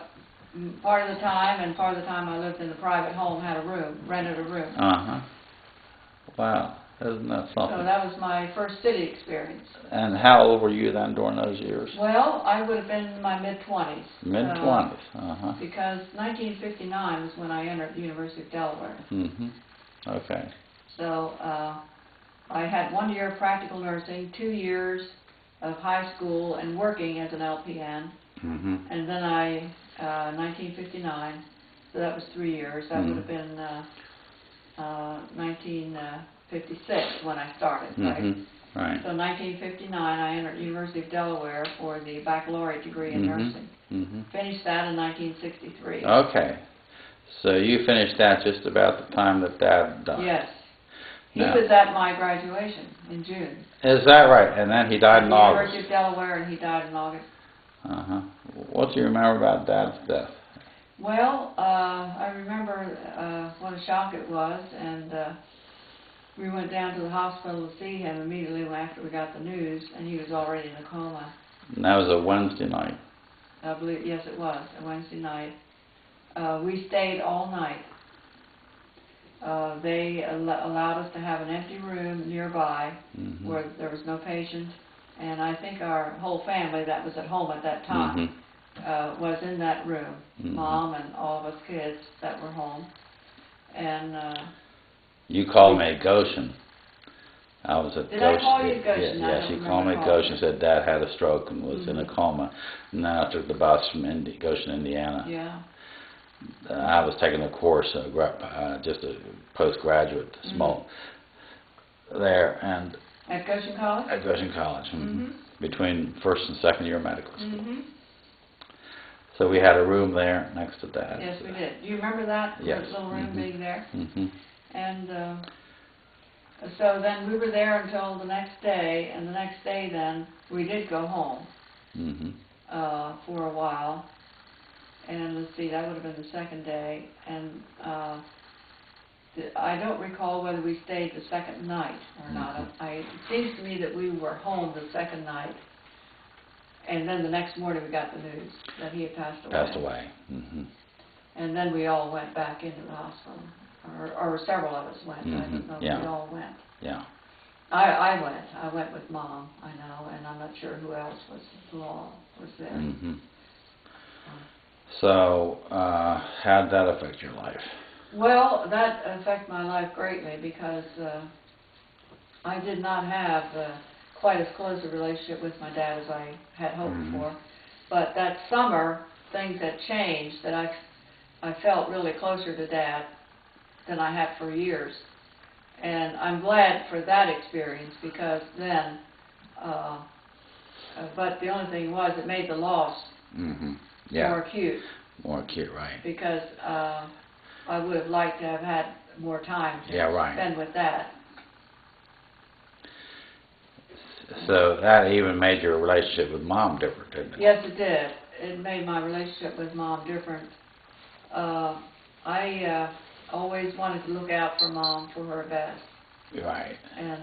part of the time, and part of the time I lived in a private home, had a room, rented a room. Uh-huh. Wow. Isn't that something? So that was my first city experience. And how old were you then during those years? Well, I would have been in my mid-20s. Mid-20s, uh-huh. Because 1959 was when I entered the University of Delaware. Mm-hmm. Okay. So I had 1 year of practical nursing, 2 years of high school and working as an LPN. Mm-hmm. And then 1959, so that was 3 years. That would have been 1956 when I started, right? Mm-hmm. Right. So 1959, I entered the University of Delaware for the baccalaureate degree in nursing. Mm-hmm. Finished that in 1963. Okay. So you finished that just about the time that Dad died? Yes. He was at my graduation in June. Is that right? And then he died in August? University of Delaware, and he died in August. Uh-huh. What do you remember about Dad's death? Well, I remember what a shock it was, and we went down to the hospital to see him immediately after we got the news, and he was already in a coma. And that was a Wednesday night? I believe, yes, it was, a Wednesday night. We stayed all night. They allowed us to have an empty room nearby where there was no patient, and I think our whole family that was at home at that time was in that room, Mom and all of us kids that were home. And you called me Goshen. I was at Did Goshen. I call you Goshen? Yes, you called me Goshen. Said Dad had a stroke and was in a coma. And then I took the bus from Goshen, Indiana. Yeah. I was taking a course, just a postgraduate, small, there, and At Goshen College? At Goshen College, Mm-hmm. between first and second year of medical school. Mm-hmm. So we had a room there next to that. Yes, we did. Do you remember that Yes. little room being there? Mm-hmm. And so then we were there until the next day, and the next day then we did go home Mm-hmm. for a while. And let's see, that would have been the second day. And I don't recall whether we stayed the second night or not. It seems to me that we were home the second night. And then the next morning we got the news that he had passed away. Passed away. Mm-hmm. And then we all went back into the hospital. Or several of us went. I don't know if Yeah. we all went. Yeah. I went. I went with Mom, I know, and I'm not sure who else who all was there. Mm-hmm. So, how did that affect your life? Well, that affected my life greatly because I did not have quite as close a relationship with my dad as I had hoped for. But that summer, things had changed that I felt really closer to Dad than I had for years. And I'm glad for that experience because then, but the only thing was it made the loss Yeah. more acute. More acute, right. Because I would have liked to have had more time to spend with Dad. So that even made your relationship with Mom different, didn't it? Yes, it did. It made my relationship with Mom different. I always wanted to look out for Mom for her best. Right. And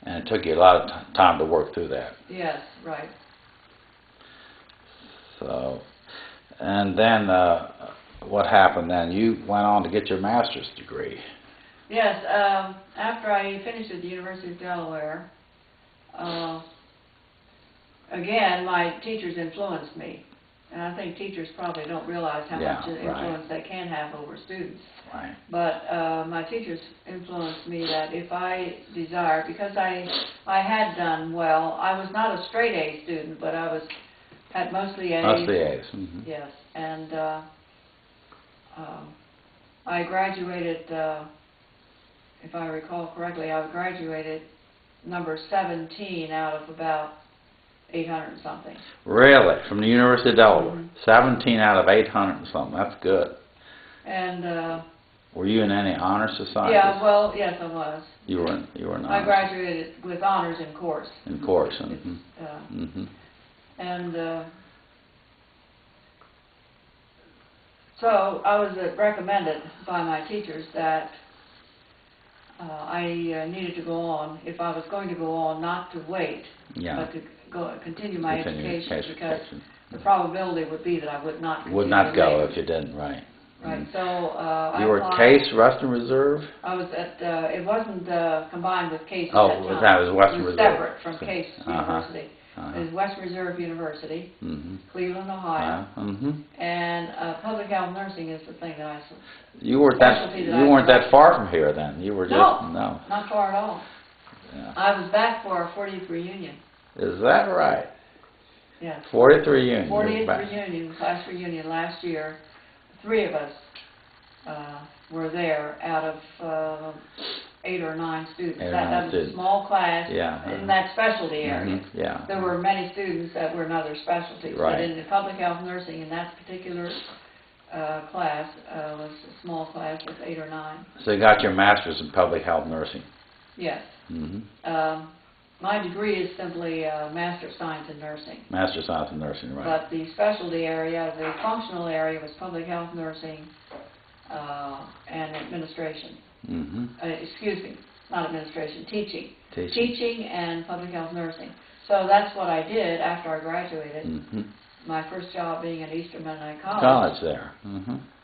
it took you a lot of time to work through that. yes, right. So, and then what happened then? You went on to get your master's degree. Yes, after I finished at the University of Delaware, again, my teachers influenced me. And I think teachers probably don't realize how much influence they can have over students. Right. But my teachers influenced me that if I desired, because I had done well, I was not a straight A student, but I had mostly A's. Mostly A's. Yes, and I graduated, if I recall correctly, I graduated number 17 out of about 800 and something. Really? From the University of Delaware? 17 out of 800 and something. That's good. And were you in any honor societies? yeah, well, yes, I was. You were in honors. I graduated with honors in course. In course. And so I was recommended by my teachers that I needed to go on, if I was going to go on, not to wait, but to continue my education, because the probability would be that I would not continue. Would not go if you didn't, right. Right, so you were at Case, Western Reserve? I was at, it wasn't combined with Case at that time. That was Western Reserve. It was separate from Case University. It was West Reserve University, Cleveland, Ohio, and public health nursing is the thing that I... You weren't that far from here then? You were just... No, not far at all. Yeah. I was back for our 40th reunion. Is that right? Yes. 40th reunion. 40th reunion, class reunion last year. 3 of us were there out of 8 or 9 students. That was a small class in that specialty area. There were many students that were in other specialties, but in the public health nursing, in that particular class, was a small class of 8 or 9. So you got your master's in public health nursing? Yes. My degree is simply Master of Science in Nursing. Master of Science in Nursing, right. But the specialty area, the functional area, was public health nursing and administration. Excuse me, not administration, teaching. Teaching and public health nursing. So that's what I did after I graduated. My first job being at Eastern Mennonite College. College there.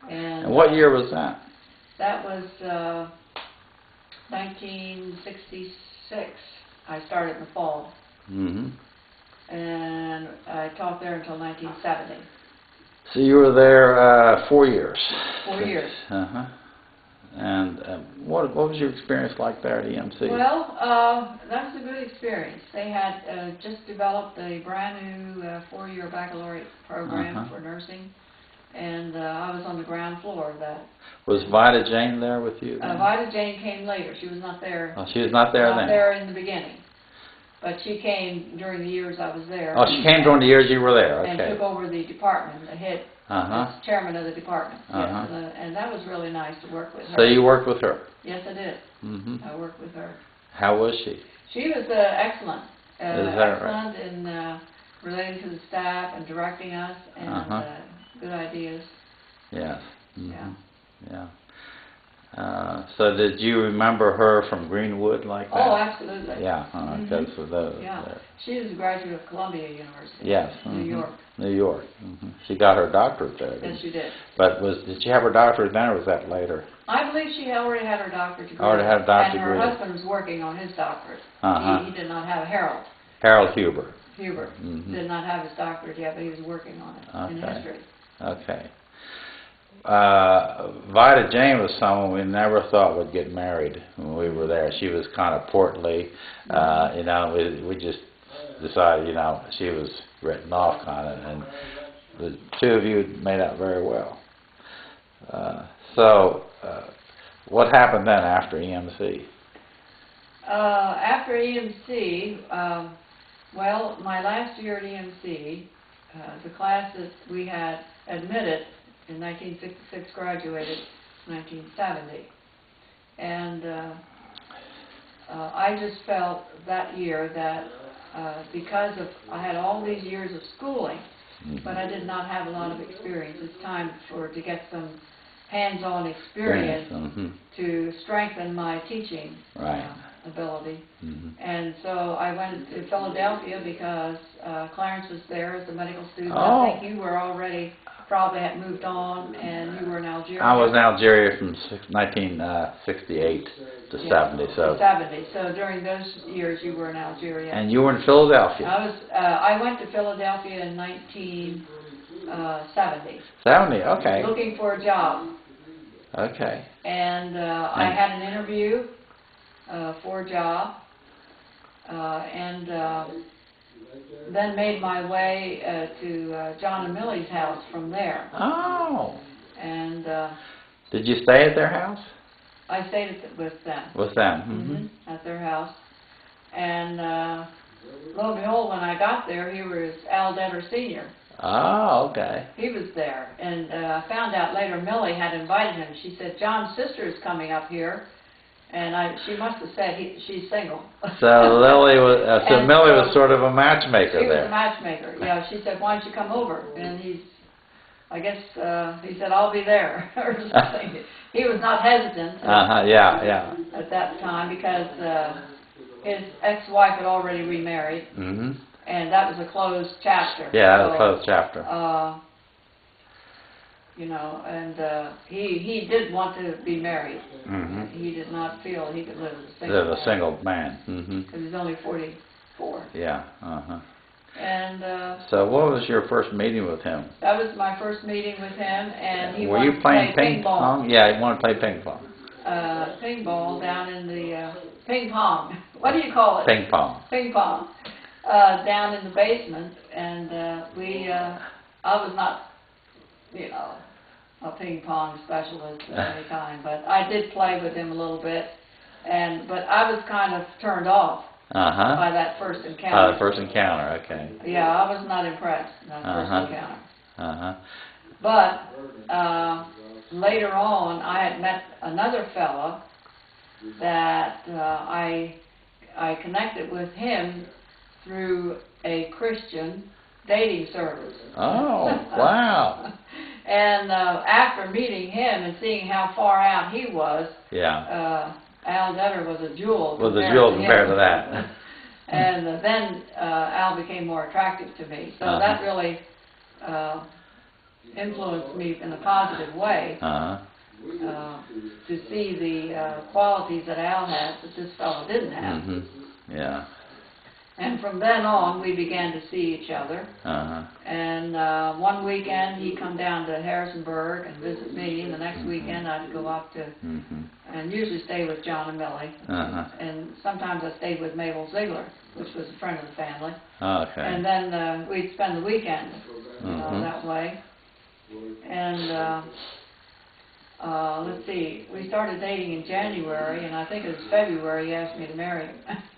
And what year was that? That was 1966. I started in the fall. And I taught there until 1970. So you were there 4 years? 4 years. And what was your experience like there at EMC? Well, that was a good experience. They had just developed a brand new 4-year baccalaureate program for nursing, and I was on the ground floor of that. Was Vida Jane there with you? Vida Jane came later. She was not there. Oh, she was not there then? Not there in the beginning. but she came during the years I was there. Oh, she came during the years you were there, And okay. took over the department, the head, Uh-huh. chairman of the department. Uh-huh. Yes, and that was really nice to work with her. So you worked with her? Yes, I did. Mm-hmm. I worked with her. How was she? She was excellent. Is that Excellent in relating to the staff and directing us, and good ideas. Yes. Mm-hmm. Yeah. Yeah. So did you remember her from Greenwood like that? Oh, absolutely. Yeah, because of those. Yeah. She was a graduate of Columbia University. Yes. New York. New York. She got her doctorate there. Yes, she did. But did she have her doctorate then, or was that later? I believe she already had her doctorate degree. Already had a doctorate degree. And her degree. husband was working on his doctorate. Uh-huh. He did not have Harold. Harold Huber. Did not have his doctorate yet, but he was working on it in history. Okay. Vida Jane was someone we never thought would get married when we were there. She was kind of portly. You know, we just decided, you know, she was written off kind of, and the two of you made out very well. So, what happened then after EMC? After EMC, well, my last year at EMC, the class that we had admitted in 1966 graduated in 1970. And I just felt that year that because I had all these years of schooling, but I did not have a lot of experience. It's time to get some hands-on experience to strengthen my teaching ability. And so I went to Philadelphia because Clarence was there as a medical student. I think you were already, probably had moved on, and you were in Algeria. I was in Algeria from 1968 to 70. So 70. So during those years you were in Algeria. And you were in Philadelphia? I went to Philadelphia in 1970. 70, okay. Looking for a job. Okay. And I had an interview for a job, and then made my way to John and Millie's house from there. Oh. And did you stay at their house? I stayed with them. With them? At their house. And lo and behold, when I got there, he was Al Detter Sr. Oh, okay. He was there. And I found out later Millie had invited him. She said, John's sister is coming up here. And she must have said she's single. So Lillie was, Millie was sort of a matchmaker there. She was a matchmaker. Yeah, she said, why don't you come over? And I guess he said, I'll be there, or something. He was not hesitant. Yeah. At that time, because his ex-wife had already remarried, and that was a closed chapter. Yeah, that was a closed chapter. You know, and he did want to be married. He did not feel he could live as a single man. Because he's only 44. Yeah. And so what was your first meeting with him? That was my first meeting with him, and he Were wanted you playing to play ping pong. Yeah, he wanted to play ping pong. Ping pong down in the ping pong. What do you call it? Ping pong. Ping pong. Down in the basement, and I was not, you know, a ping pong specialist of any kind, but I did play with him a little bit, but I was kind of turned off by that first encounter. The first encounter, okay. Yeah, I was not impressed in that first encounter. But later on, I had met another fella that I connected with him through a Christian dating service. Oh, wow. And after meeting him and seeing how far out he was, Al Detter was a jewel. Was a jewel compared to that. And then Al became more attractive to me. So that really influenced me in a positive way to see the qualities that Al had that this fellow didn't have. Yeah. And from then on, we began to see each other. And one weekend, he'd come down to Harrisonburg and visit me, and the next weekend, I'd go up to, and usually stay with John and Millie. And sometimes I stayed with Mabel Ziegler, which was a friend of the family. Okay. And then we'd spend the weekend that way. And let's see, we started dating in January, and I think it was February he asked me to marry him.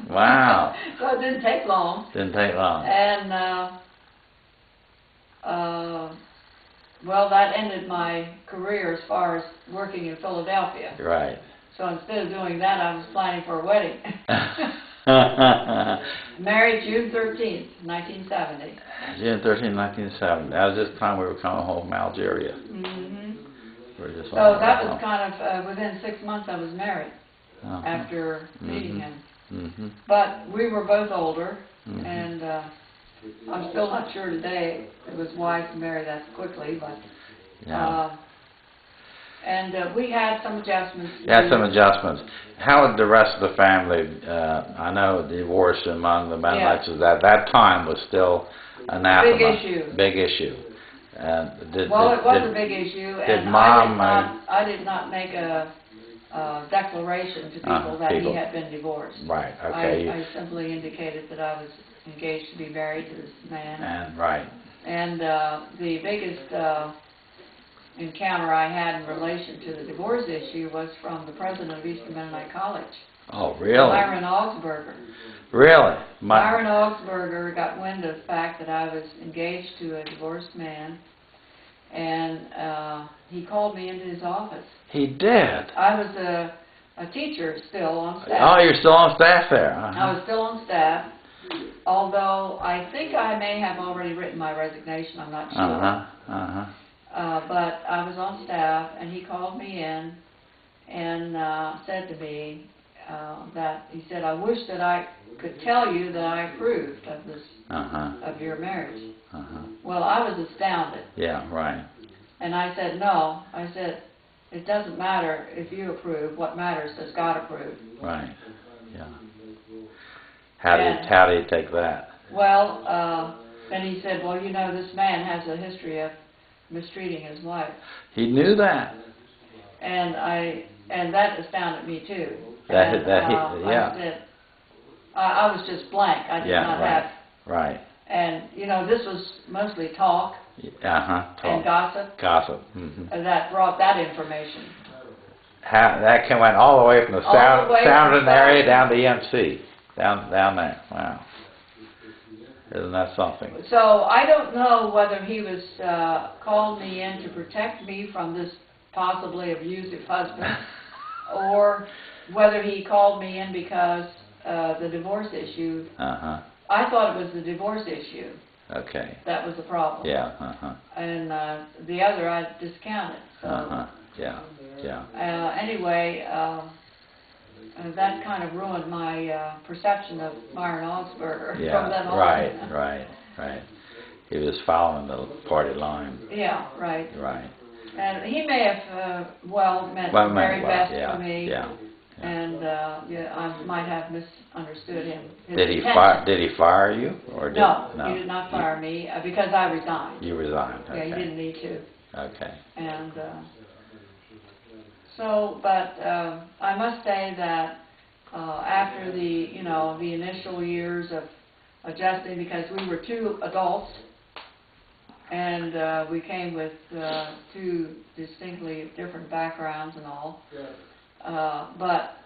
Wow. So it didn't take long. Didn't take long. And, well, that ended my career as far as working in Philadelphia. Right. So instead of doing that, I was planning for a wedding. Married June 13th, 1970. June 13, 1970. That was this time we were coming home from Algeria. Mm-hmm. So that was kind of, within 6 months I was married uh-huh. after meeting him. Mm-hmm. But we were both older, Mm-hmm. and I'm still not sure today it was wise to marry that quickly, but Yeah. We had some adjustments. Yeah, some adjustments. How did the rest of the family, I know divorce among the Mennonites at that time was still anathema. Big issue. Big issue. It was a big issue, and Mom, I did not make a declaration to people that he had been divorced. Right, okay. I simply indicated that I was engaged to be married to this man. And, right. And the biggest encounter I had in relation to the divorce issue was from the president of Eastern Mennonite College. Oh, really? Myron Augsburger. Really? Myron Augsburger got wind of the fact that I was engaged to a divorced man, and he called me into his office. He did? I was a teacher still on staff. Oh, you're still on staff there? Uh-huh. I was still on staff, although I think I may have already written my resignation, I'm not sure. Uh-huh, uh-huh. But I was on staff, and he called me in and said to me that he said, "I wish that I could tell you that I approved of this, of your marriage." Well, I was astounded. Yeah, right. And I said, "No." I said, "It doesn't matter if you approve. What matters does God approve." Right. Yeah. How do you take that? Well, then he said, "Well, you know, this man has a history of mistreating his wife." He knew that. And that astounded me too. Yeah. I said, I was just blank. I did not right, have. Right. And you know, this was mostly talk. And gossip. Gossip. Mm-hmm. That brought that information. That went all the way from the Sounding area down to EMC, down there. Wow. Isn't that something? So I don't know whether he was called me in to protect me from this possibly abusive husband, or whether he called me in because the divorce issue. I thought it was the divorce issue. Okay. That was the problem. Yeah. And the other I discounted. So. Yeah. Anyway. That kind of ruined my perception of Myron Augsburger from then on. Right. He was following the party line. Yeah, right. Right. And he may have, meant the very best for me. Yeah. And I might have misunderstood him. Did he fire you, or no, he did not fire me because I resigned. You resigned. Okay. Yeah, he didn't need to. Okay. And but I must say that after the initial years of adjusting, because we were two adults, and we came with two distinctly different backgrounds and all, but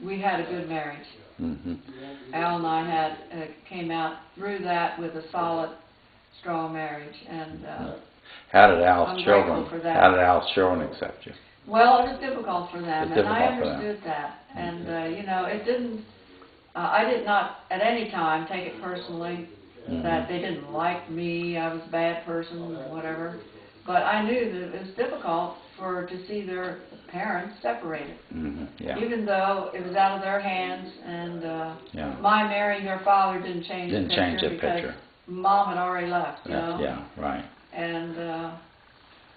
we had a good marriage. Al and I came out through that with a solid, strong marriage, and how did Al's children accept you? Well, it was difficult for them, and I understood that. And, it didn't, I did not at any time take it personally that they didn't like me, I was a bad person, or whatever. But I knew that it was difficult to see their parents separated. Even though it was out of their hands, and my marrying their father didn't change the picture because Mom had already left, Yeah, right. And,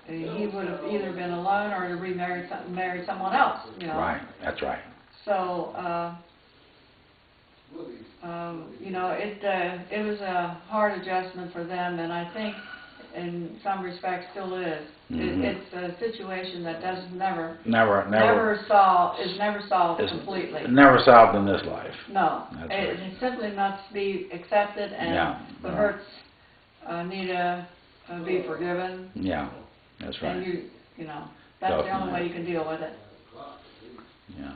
he would have either been alone or married someone else, Right, that's right. So, it was a hard adjustment for them, and I think in some respects still is. It's a situation that never solved completely. Never solved in this life. No, it simply must be accepted, and the hurts need to be forgiven. Yeah. That's right. And That's go the from only there. way you can deal with it. Yeah.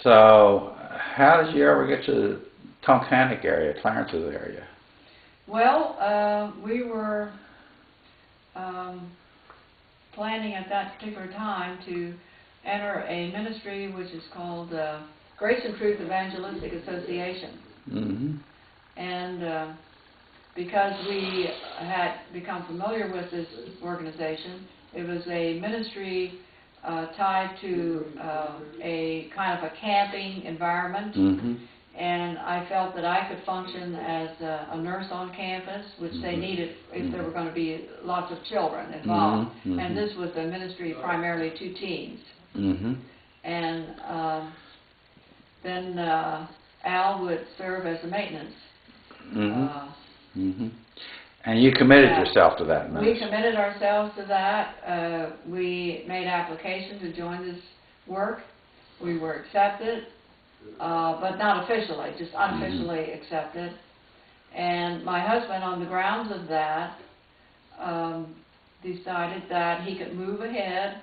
So, how did you ever get to the Tunkhannock area, Clarence's area? Well, we were planning at that particular time to enter a ministry which is called Grace and Truth Evangelistic Association. Mm-hmm. And because we had become familiar with this organization, it was a ministry tied to a kind of a camping environment. Mm-hmm. And I felt that I could function as a nurse on campus, which they needed if there were going to be lots of children involved. Mm-hmm. And this was a ministry primarily to teens. Mm-hmm. And then Al would serve as a maintenance. Mm-hmm. Mm-hmm. And you committed yourself to that, We committed ourselves to that. We made application to join this work. We were accepted. But not officially, just unofficially accepted. And my husband, on the grounds of that, decided that he could move ahead,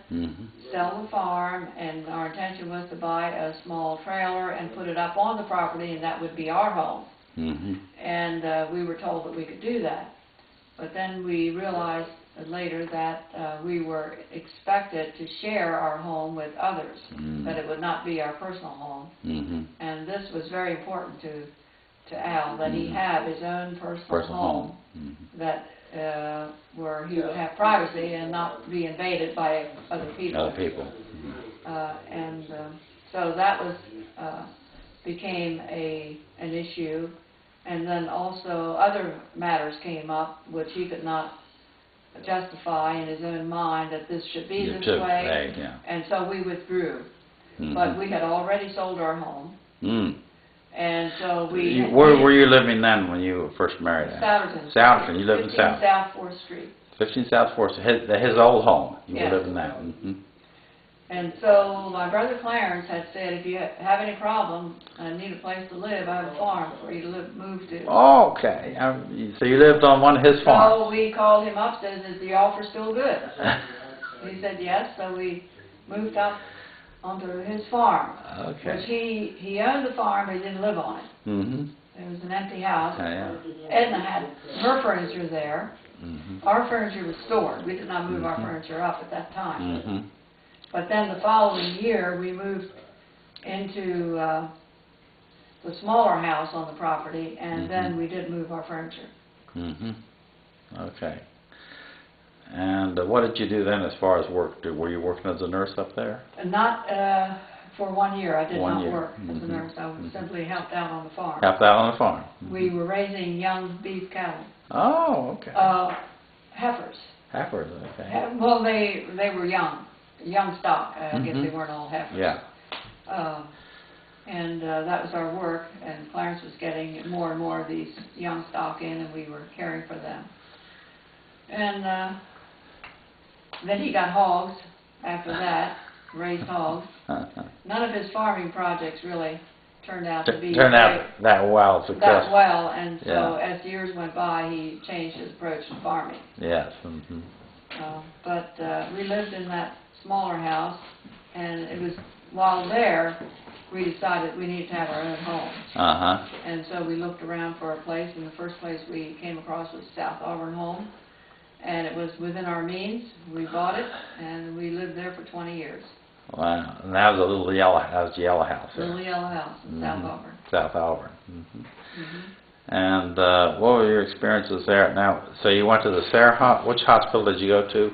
sell the farm, and our intention was to buy a small trailer and put it up on the property, and that would be our home. And we were told that we could do that. But then we realized later that we were expected to share our home with others, that it would not be our personal home. And this was very important to Al, that he have his own personal home, that where he would have privacy and not be invaded by other people. So that was became an issue. And then also other matters came up which he could not justify in his own mind that this should be this way, and so we withdrew. But we had already sold our home, and so we... Where were you living then when you first married? Souderton. Souderton, you lived in South? 15 South 4th Street. 15 South 4th, his old home, you Yes. were living there. And so my brother Clarence had said, if you have any problem and need a place to live, I have a farm for you to move to. Oh, okay. So you lived on one of his farms? So we called him up, said, is the offer still good? He said yes, so we moved up onto his farm. Okay. Which he owned the farm, but he didn't live on it. It was an empty house. Edna had her furniture there. Our furniture was stored. We did not move our furniture up at that time. But then the following year, we moved into the smaller house on the property, and then we did move our furniture. Okay. And what did you do then as far as work? Were you working as a nurse up there? Not for 1 year. I did not year. work as a nurse. I simply helped out on the farm. Helped out on the farm? We were raising young beef cattle. Oh, okay. Heifers. Heifers, okay. Well, they were young stock. I guess they weren't all heifers. Yeah. And that was our work, and Clarence was getting more and more of these young stock in, and we were caring for them. And then he got hogs after that, raised hogs. None of his farming projects really turned out to be that well successful. That well, and so as years went by, he changed his approach to farming. Yes. But we lived in that smaller house, and it was while there we decided we needed to have our own home. And so we looked around for a place, and the first place we came across was South Auburn Home, and it was within our means. We bought it, and we lived there for 20 years. Wow. And that was a little yellow house. Little yellow house in South Auburn. South Auburn. And what were your experiences there? Now, so you went to the which hospital did you go to?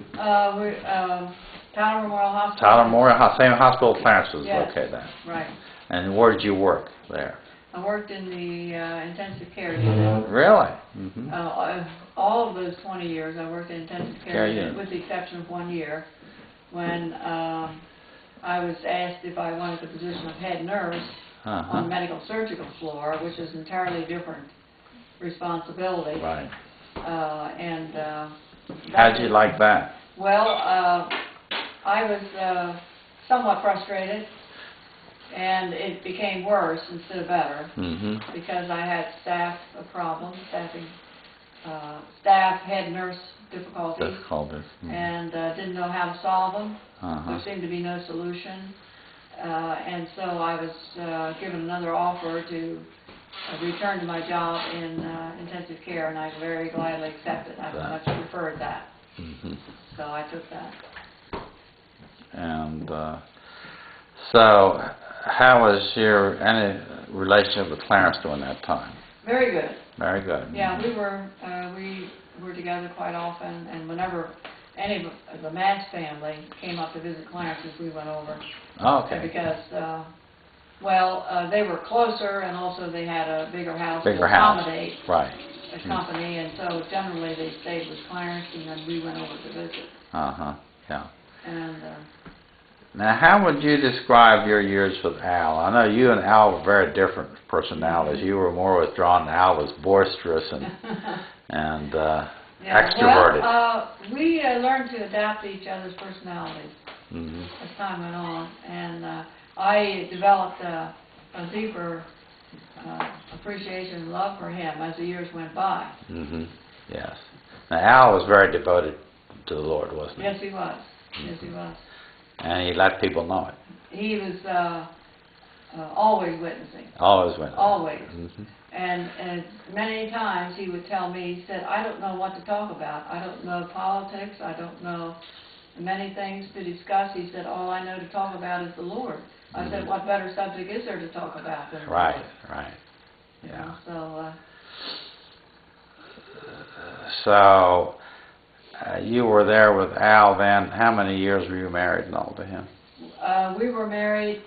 Tyler Memorial Hospital. Tyler Memorial, same hospital Clarence was located at. Right. And where did you work there? I worked in the intensive care unit. Really? All of those 20 years I worked in intensive care unit, with the exception of 1 year, when I was asked if I wanted the position of head nurse on the medical surgical floor, which is entirely different responsibility. Right. How'd you like that? Well, I was somewhat frustrated, and it became worse instead of better, because I had staff problems, staff head nurse difficulties. Mm-hmm. And didn't know how to solve them. Uh-huh. There seemed to be no solution. And so I was given another offer to return to my job in intensive care, and I very gladly accepted. I much preferred that. Mm-hmm. So I took that. And so, how was your any relationship with Clarence during that time? Very good. Very good. Yeah, we were together quite often, and whenever any of the Mads family came up to visit Clarence, we went over. Oh, okay. Because, they were closer, and also they had a bigger house to Bigger house. accommodate Right. a company, and so generally they stayed with Clarence, and then we went over to visit. Uh-huh, yeah. And now, how would you describe your years with Al? I know you and Al were very different personalities. Mm-hmm. You were more withdrawn, and Al was boisterous and extroverted. Well, we learned to adapt to each other's personalities Mm-hmm. as time went on, and I developed a deeper appreciation and love for him as the years went by. Mm-hmm. Yes. Now, Al was very devoted to the Lord, wasn't he? Yes, he was. Yes, he was. And he let people know it. He was always witnessing. Always went. Always. Mm-hmm. And many times he would tell me, he said, I don't know what to talk about. I don't know politics. I don't know many things to discuss. He said, all I know to talk about is the Lord. I said, what better subject is there to talk about than the Lord? Right. You Yeah. know, So, you were there with Al then. How many years were you married and all to him? we were married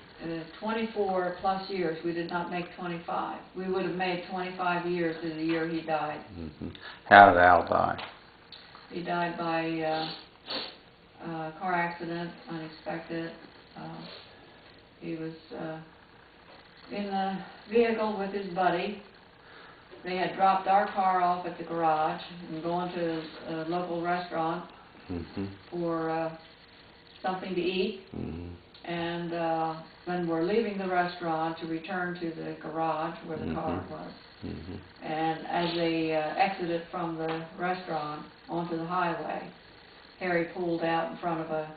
24 plus years. We did not make 25. We would have made 25 years to the year he died. Mm-hmm. How did Al die? He died by car accident, unexpected. He was in the vehicle with his buddy. They had dropped our car off at the garage and gone to a local restaurant Mm-hmm. for something to eat. Mm-hmm. And when we're leaving the restaurant to return to the garage where the car was, and as they exited from the restaurant onto the highway, Harry pulled out in front of a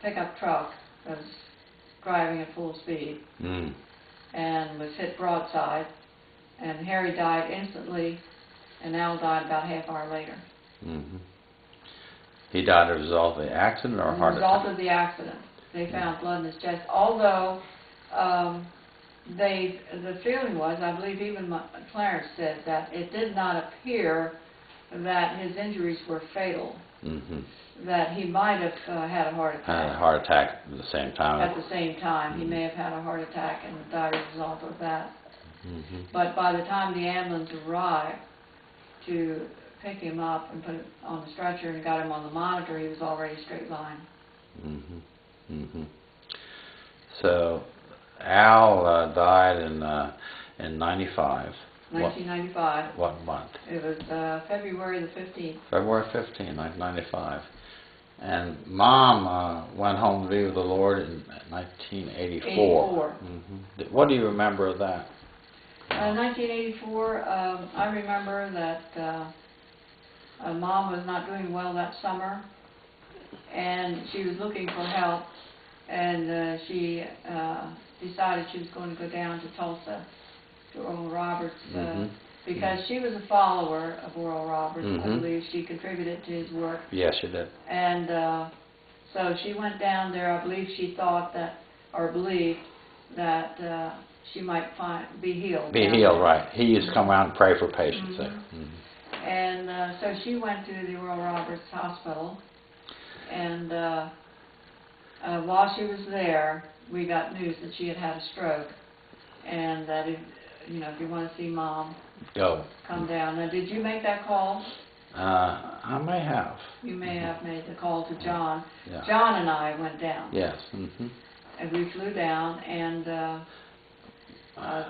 pickup truck that was driving at full speed and was hit broadside, and Harry died instantly, and Al died about half hour later. Mm-hmm. He died as a result of the accident or a heart attack? As a result of the accident. They found blood in his chest, although the feeling was, I believe even Clarence said, that it did not appear that his injuries were fatal. Mm-hmm. That he might have had a heart attack. Had a heart attack at the same time. At the same time. He may have had a heart attack and died as a result of that. Mm-hmm. But by the time the ambulance arrived to pick him up and put him on the stretcher and got him on the monitor, he was already straight line. Mm-hmm. Mm-hmm. So, Al died in 95. 1995. What month? It was February the 15th. February 15, 1995. And Mom went home to be with the Lord in 1984. 84. Mm-hmm. What do you remember of that? 1984, I remember that Mom was not doing well that summer, and she was looking for help, and she decided she was going to go down to Tulsa to Oral Roberts because she was a follower of Oral Roberts. I believe she contributed to his work. Yes, she did. And so she went down there. I believe she thought that, or believed that she might be healed. Be healed, right. He used to come around and pray for patients there. And so she went to the Oral Roberts Hospital, and while she was there, we got news that she had had a stroke, and that if you want to see Mom, come down. Now, did you make that call? I may have. You may have made the call to John. Yeah. John and I went down. Yes. And we flew down, and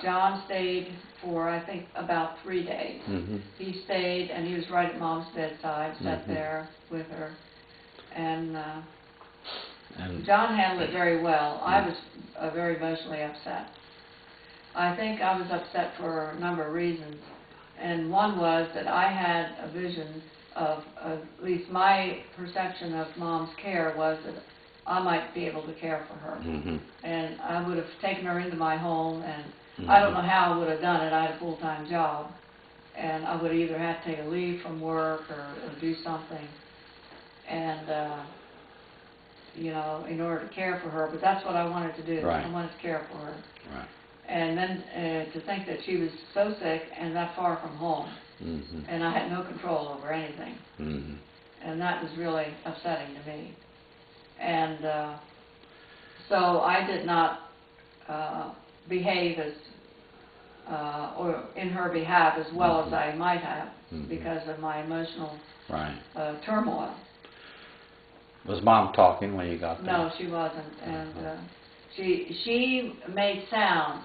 John stayed for, I think, about 3 days. He stayed, and he was right at Mom's bedside, sat there with her. And John handled it very well. I was very emotionally upset. I think I was upset for a number of reasons. And one was that I had a vision of, at least my perception of Mom's care was that I might be able to care for her. Mm-hmm. And I would have taken her into my home, and I don't know how I would have done it. I had a full-time job, and I would either have to take a leave from work or do something, and you know, in order to care for her. But that's what I wanted to do. Right. I wanted to care for her. Right. And then to think that she was so sick and that far from home, Mm-hmm. and I had no control over anything, Mm-hmm. and that was really upsetting to me. And so I did not behave as or in her behalf as well as I might have, because of my emotional Right. turmoil. Was Mom talking when you got there? No, she wasn't, and she made sounds,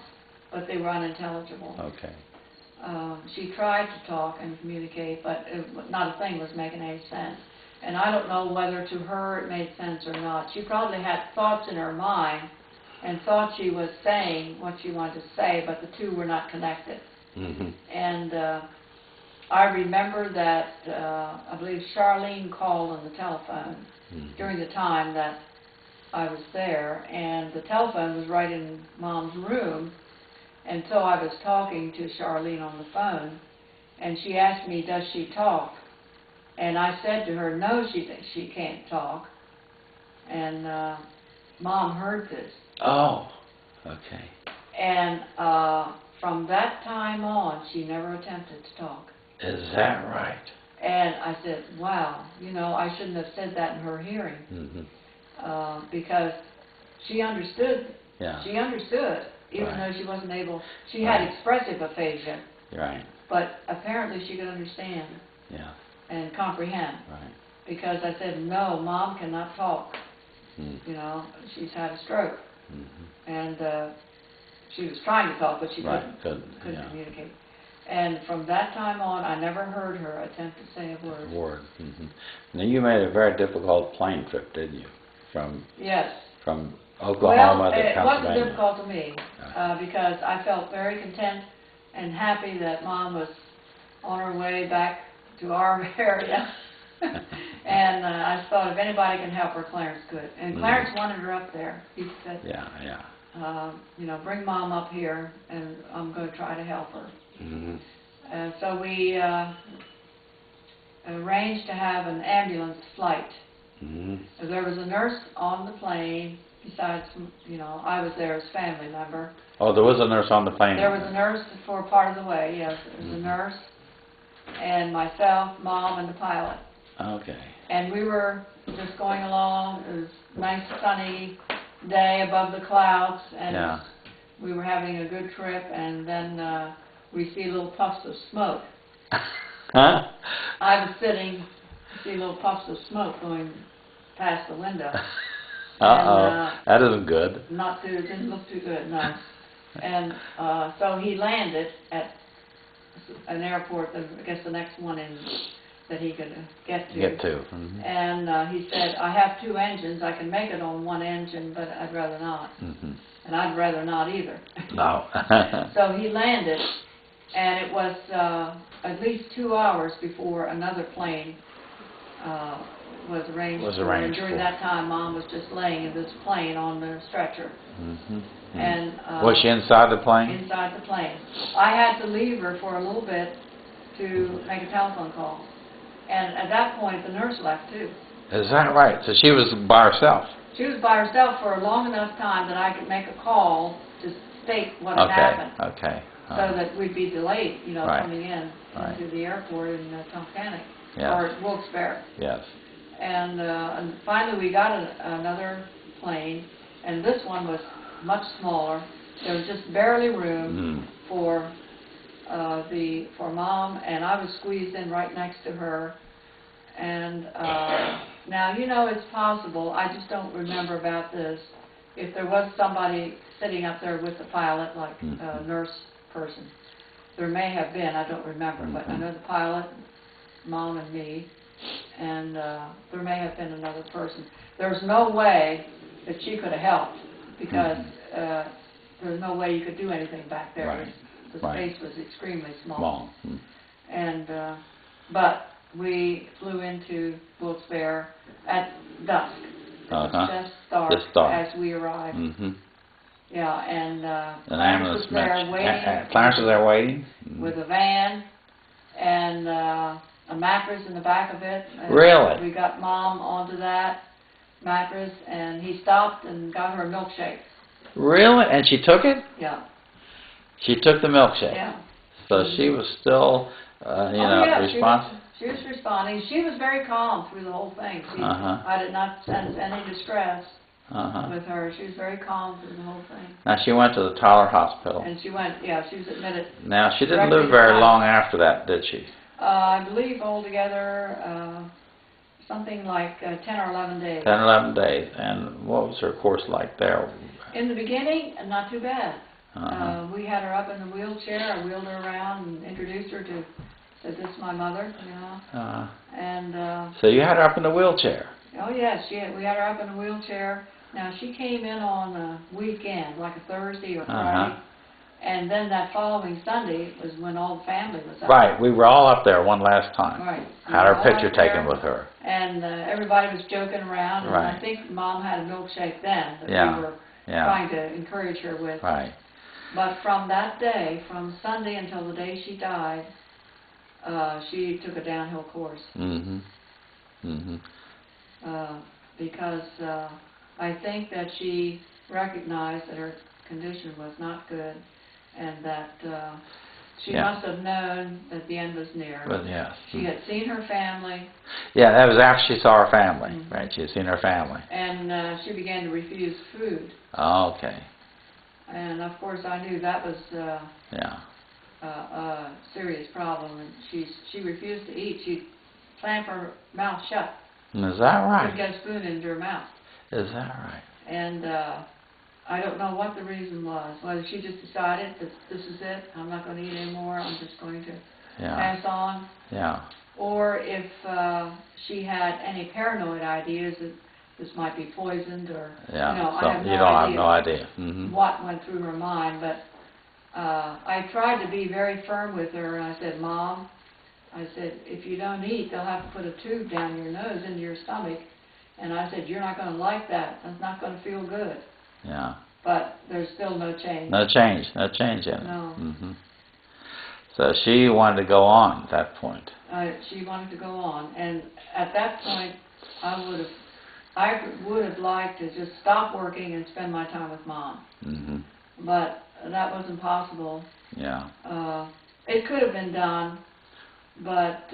but they were unintelligible. Okay. She tried to talk and communicate, but not a thing was making any sense. And I don't know whether to her it made sense or not. She probably had thoughts in her mind and thought she was saying what she wanted to say, but the two were not connected. Mm-hmm. And I remember that I believe Charlene called on the telephone during the time that I was there, and the telephone was right in Mom's room, and so I was talking to Charlene on the phone, and she asked me, does she talk? And I said to her, no, she thinks she can't talk. And Mom heard this. Oh, okay. And from that time on, she never attempted to talk. Is that right? And I said, wow, you know, I shouldn't have said that in her hearing. Mm-hmm. Because she understood. Yeah. She understood, even Right. though she wasn't able. She Right. had expressive aphasia, Right. but apparently she could understand Yeah. and comprehend. Right. Because I said, no, Mom cannot talk. Mm. You know, she's had a stroke. Mm-hmm. And she was trying to talk, but she Right. couldn't Yeah. communicate. And from that time on, I never heard her attempt to say a word. Word. Mm-hmm. Now you made a very difficult plane trip, didn't you? From Yes. Oklahoma Well, to it wasn't Pennsylvania. difficult to me, because I felt very content and happy that Mom was on her way back to our area. And I thought, if anybody can help her, Clarence could. And Clarence wanted her up there. He said, Yeah. Yeah. you know, bring Mom up here, and I'm going to try to help her. Mm-hmm. So we arranged to have an ambulance flight. Mm-hmm. There was a nurse on the plane, besides, you know, I was there as family member. Oh, there was a nurse on the plane. There was a nurse for part of the way, yes. There was a nurse, and myself, Mom, and the pilot. Okay. And we were just going along. It was a nice sunny day above the clouds, and Yeah. we were having a good trip, and then we see little puffs of smoke. Huh? I was sitting, see little puffs of smoke going past the window. Uh-oh. That isn't good. Didn't look too good, no. And so he landed at an airport, I guess the next one in that he could get to. Mm-hmm. And he said, I have 2 engines. I can make it on 1 engine, but I'd rather not. Mm-hmm. And I'd rather not either. No. So he landed, and it was at least 2 hours before another plane was arranged for. And during that time, Mom was just laying in this plane on the stretcher. Mm-hmm. Mm-hmm. And was she inside the plane? Inside the plane. I had to leave her for a little bit to make a telephone call. And at that point, the nurse left too. Is that right? So she was by herself? She was by herself for a long enough time that I could make a call to state what had happened. Okay. So that we'd be delayed, you know, Right. coming in Right. to the airport in Tunkhannock, Yes. or Wilkes-Barre. Yes. And finally we got another plane, and this one was much smaller. There was just barely room for Mom, and I was squeezed in right next to her. And now, you know, it's possible, I just don't remember about this, if there was somebody sitting up there with the pilot, like a nurse person. There may have been, I don't remember, but I know the pilot, Mom and me, and there may have been another person. There's no way that she could have helped, because there's no way you could do anything back there. Right. The space was extremely small. And, but we flew into Wilkes-Barre at dusk. It was just dark as we arrived. Yeah, and Clarence was there waiting. Clarence was there waiting? With a van and a mattress in the back of it. And really? we got Mom onto that mattress, and he stopped and got her a milkshake. Really? And she took it? Yeah. She took the milkshake? Yeah. So she was still, responsive? She was responding. She was very calm through the whole thing. I did not sense any distress with her. She was very calm through the whole thing. Now she went to the Tyler Hospital. And she went, she was admitted. Now she didn't live very long after that, did she? I believe altogether something like 10 or 11 days. 10 or 11 days. And what was her course like there? In the beginning, not too bad. We had her up in the wheelchair. I wheeled her around and introduced her to, said, "This is my mother," And so you had her up in the wheelchair? Oh yes, we had her up in a wheelchair. Now she came in on a weekend, like a Thursday or Friday, and then that following Sunday was when all the family was up. Right, we were all up there one last time. Right. Had our picture taken with her. And everybody was joking around, and I think Mom had a milkshake then that we were trying to encourage her with. Right. But from that day, from Sunday until the day she died, she took a downhill course. Because I think that she recognized that her condition was not good, and that she must have known that the end was near. But yes. She had seen her family. Yeah, that was after she saw her family, right? She had seen her family. And she began to refuse food. Oh, okay. And of course I knew that was a serious problem, and she refused to eat. She clamped her mouth shut. Is that right? Couldn't get a spoon into her mouth. Is that right? And I don't know what the reason was. Whether she just decided that this is it, I'm not going to eat anymore, I'm just going to pass on. Yeah. Or if she had any paranoid ideas that this might be poisoned, or I have no idea what went through her mind. But I tried to be very firm with her, and I said, "Mom," I said, "if you don't eat, they'll have to put a tube down your nose into your stomach." And I said, "You're not going to like that. That's not going to feel good." Yeah. But there's still no change. No change in it. No. So she wanted to go on at that point. She wanted to go on, and at that point, I would have liked to just stop working and spend my time with Mom. But that wasn't possible. Yeah. It could have been done, but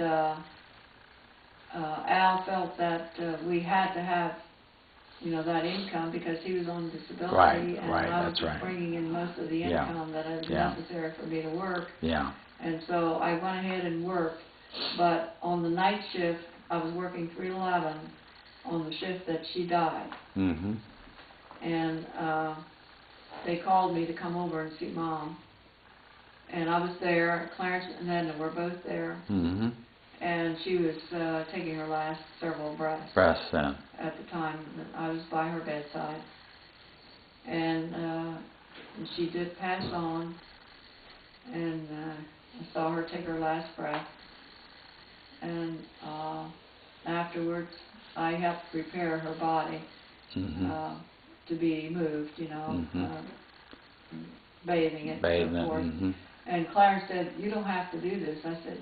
Al felt that we had to have, that income because he was on disability, and I was bringing in most of the income that was necessary for me to work. Yeah. And so I went ahead and worked, but on the night shift, I was working 3 to 11 on the shift that she died. And they called me to come over and see Mom. And I was there. Clarence and Edna were both there. And she was taking her last several breaths. At the time that I was by her bedside. And she did pass on. And I saw her take her last breath. And afterwards, I helped prepare her body to be moved, bathing it, and so forth. And Clarence said, "You don't have to do this." I said,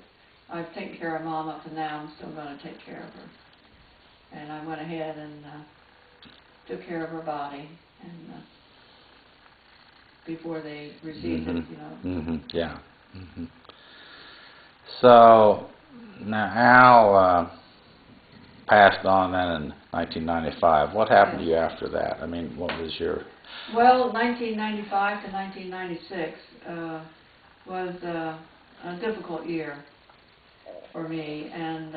"I've taken care of Mom up to now. I'm still going to take care of her." And I went ahead and took care of her body, and before they received it, Yeah. So now Al passed on then in 1995. What happened to you after that? I mean, what was your... Well, 1995 to 1996 was a difficult year for me, and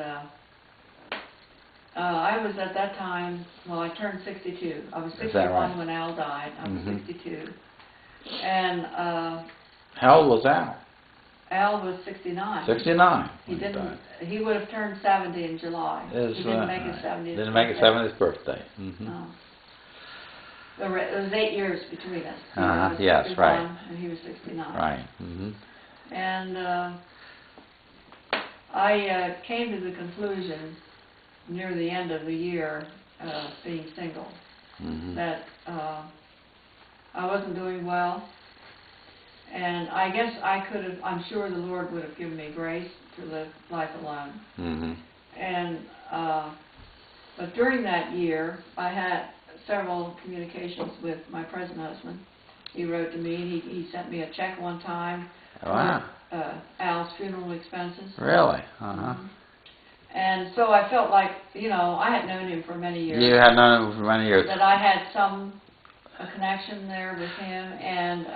I was at that time, I turned 62. I was 61 when Al died. I was 62. And how old was Al? Al was 69. 69. He would have turned 70 in July. He didn't make his 70th. Didn't make his 70th birthday. No. There was 8 years between us. Yes, right. And he was 69. Right. And I came to the conclusion near the end of the year, being single, that I wasn't doing well, and I guess I could have, I'm sure the Lord would have given me grace to live life alone. And but during that year, I had several communications with my present husband. He wrote to me, and he sent me a check one time. Wow. For Al's funeral expenses. Really? And so I felt like, you know, I had known him for many years. You had known him for many years. That I had a connection there with him, and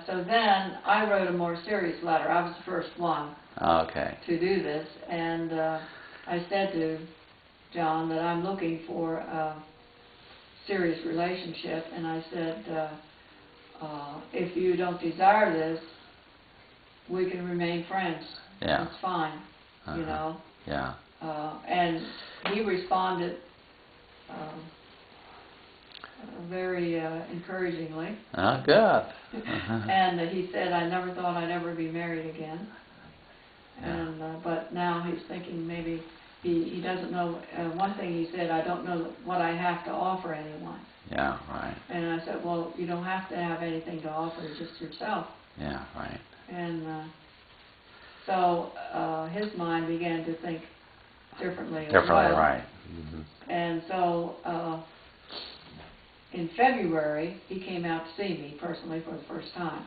so then I wrote a more serious letter. I was the first one Okay. to do this, and I said to John that I'm looking for a serious relationship, and I said, if you don't desire this, we can remain friends. Yeah. It's fine, you know. Yeah. And he responded very encouragingly. Oh, good. And he said, I never thought I'd ever be married again. And but now he's thinking maybe he doesn't know. One thing he said, I don't know what I have to offer anyone. Yeah, right. And I said, well, you don't have to have anything to offer, just yourself. Yeah, right. And so his mind began to think differently as well. Right. And so in February, he came out to see me personally for the first time.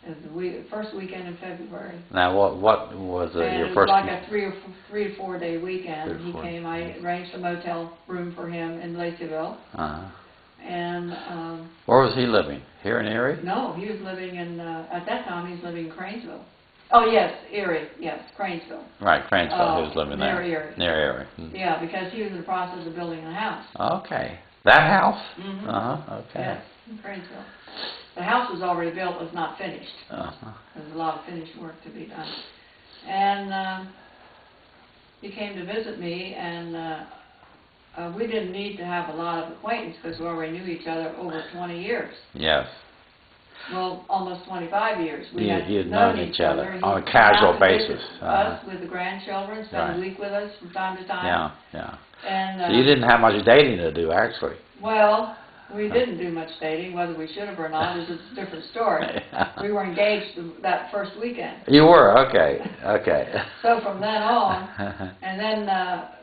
The first weekend in February. Now, what was your it first? was like a 3 or 4 day weekend. He 4 came. I arranged a motel room for him in Laceyville. And where was he living? Here in Erie? no, he was living in at that time he was living in Cranesville. Oh yes, Erie. Yes, Cranesville. Right, Cranesville. He was living near there. Erie. Near Erie. Yeah, because he was in the process of building a house. Okay. That house? Okay. Yes, in Cranesville. The house was already built, was not finished. There's a lot of finished work to be done. And he came to visit me, and we didn't need to have a lot of acquaintance because we already knew each other over 20 years. Yes. Well, almost 25 years. We You'd known each other He on a casual came out to basis. visit us with the grandchildren, spend a week with us from time to time. Yeah. And So you didn't have much dating to do, actually. well, we didn't do much dating. Whether we should have or not is a different story. We were engaged that first weekend. You were? Okay. So from then on, and then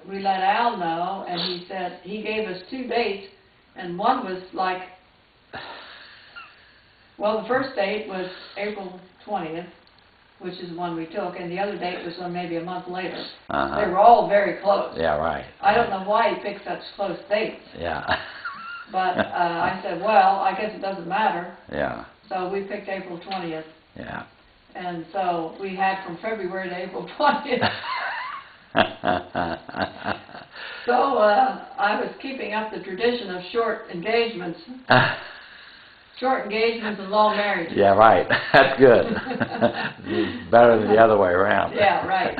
we let Al know, and he said, he gave us 2 dates, and one was like, well, the first date was April 20th, which is the one we took, and the other date was maybe a month later. They were all very close. Yeah, right. I don't know why he picked such close dates. Yeah. But I said, well, I guess it doesn't matter. Yeah. So we picked April 20th. Yeah. And so we had from February to April 20th. So I was keeping up the tradition of short engagements. Short engagements and long marriages. Yeah, right. That's good. Better than the other way around. Yeah, right.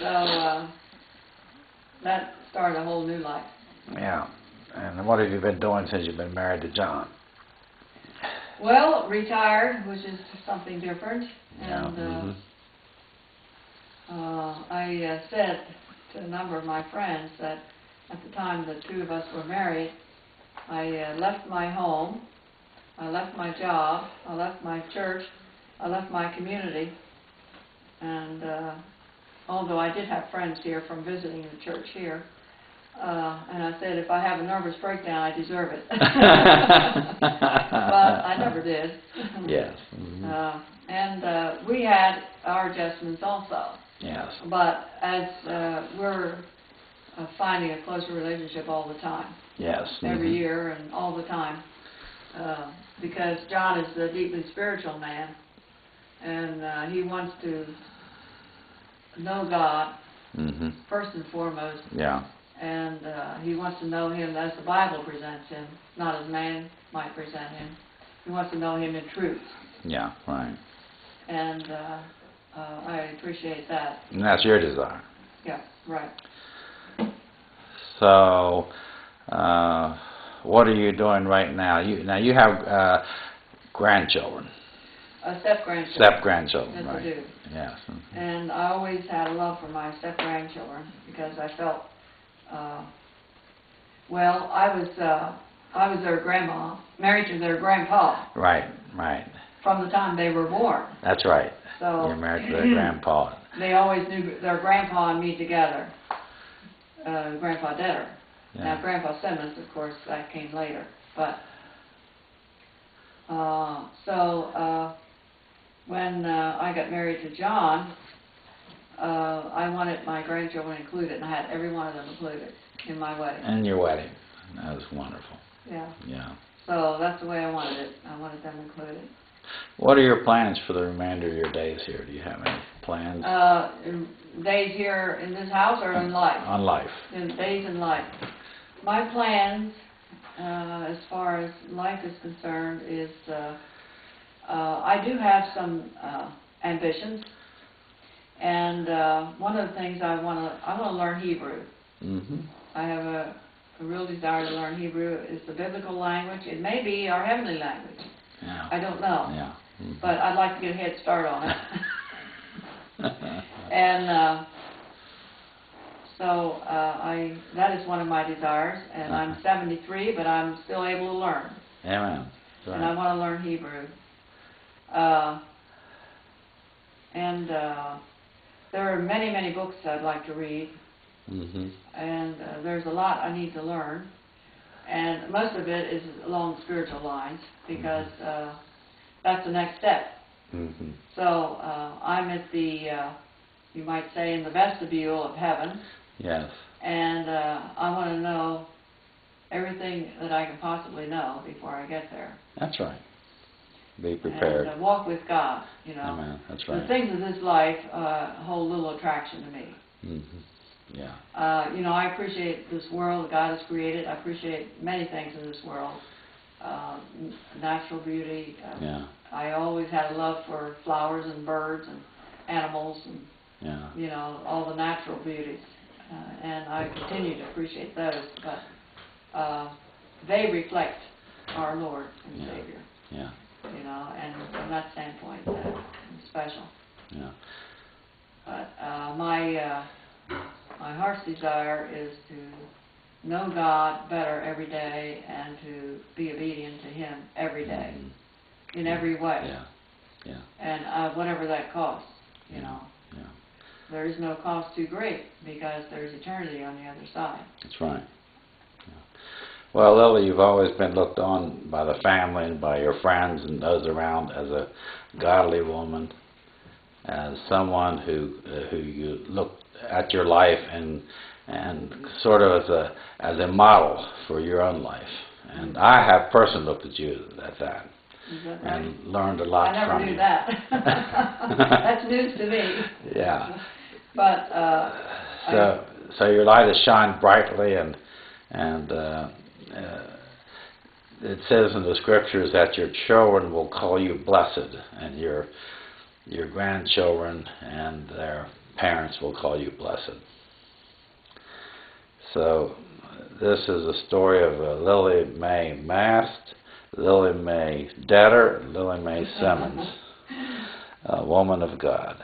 So that started a whole new life. Yeah. And what have you been doing since you've been married to John? Well, retired, which is something different. And I said to a number of my friends that at the time the 2 of us were married, I left my home, I left my job, I left my church, I left my community, and although I did have friends here from visiting the church here, and I said, if I have a nervous breakdown, I deserve it. But I never did. Yes. And we had our adjustments also. Yes. But as we're finding a closer relationship all the time. Yes. Every year and all the time. Because John is a deeply spiritual man. And he wants to know God first and foremost. Yeah. And he wants to know Him as the Bible presents Him, not as man might present Him. He wants to know Him in truth. Yeah, right. And I appreciate that. And that's your desire. Yeah, right. So, what are you doing right now? You have grandchildren. step-grandchildren. Step-grandchildren, Yes, right. I do. Yes. And I always had a love for my step-grandchildren because I felt, well, I was their grandma, married to their grandpa Right, right. from the time they were born. That's right. So You're married to their grandpa. they always knew their grandpa and me together, Grandpa Detter. Yeah. Now, Grandpa Simmons, of course, that came later. But, when I got married to John, I wanted my grandchildren included, and I had every one of them included in my wedding. And your wedding. That was wonderful. Yeah. Yeah. So that's the way I wanted it. I wanted them included. What are your plans for the remainder of your days here? Do you have any plans? Days here in this house or in life? On life. In days in life. My plans, as far as life is concerned, is I do have some ambitions, and one of the things I want to learn Hebrew. Mm-hmm. I have a real desire to learn Hebrew. It's the biblical language. It may be our heavenly language. Yeah. I don't know. Yeah. Mm-hmm. But I'd like to get a head start on it. And so that is one of my desires. And I'm 73, but I'm still able to learn. Amen. Right. And I want to learn Hebrew. There are many, many books I'd like to read. Mm-hmm. And there's a lot I need to learn. And most of it is along spiritual lines because that's the next step. Mm-hmm. So I'm at the, you might say, in the vestibule of heaven. Yes. And I want to know everything that I can possibly know before I get there. That's right. Be prepared. And walk with God, you know. Amen. That's right. The things of this life hold little attraction to me. Mm-hmm. Yeah. You know, I appreciate this world that God has created. I appreciate many things in this world. Natural beauty. Yeah. I always had a love for flowers and birds and animals and, Yeah. you know, all the natural beauties. And I continue to appreciate those. But they reflect our Lord and Savior. Yeah. You know, and from that standpoint, it's special. Yeah. But my heart's desire is to know God better every day and to be obedient to Him every day, in every way. Yeah. Yeah. And whatever that costs, you know. Yeah. There is no cost too great because there's eternity on the other side. That's right. Yeah. Well, Lillie, you've always been looked on by the family and by your friends and those around as a godly woman, as someone who you look at your life and sort of as a model for your own life. And I have personally looked at you at that. Is that right? And learned a lot from you. I never knew that. That's news to me. Yeah. But so your light has shined brightly, and it says in the scriptures that your children will call you blessed, and your grandchildren and their parents will call you blessed. So this is a story of Lillie Mae Mast, Lillie Mae Detter, Lillie Mae Simmons, a woman of God.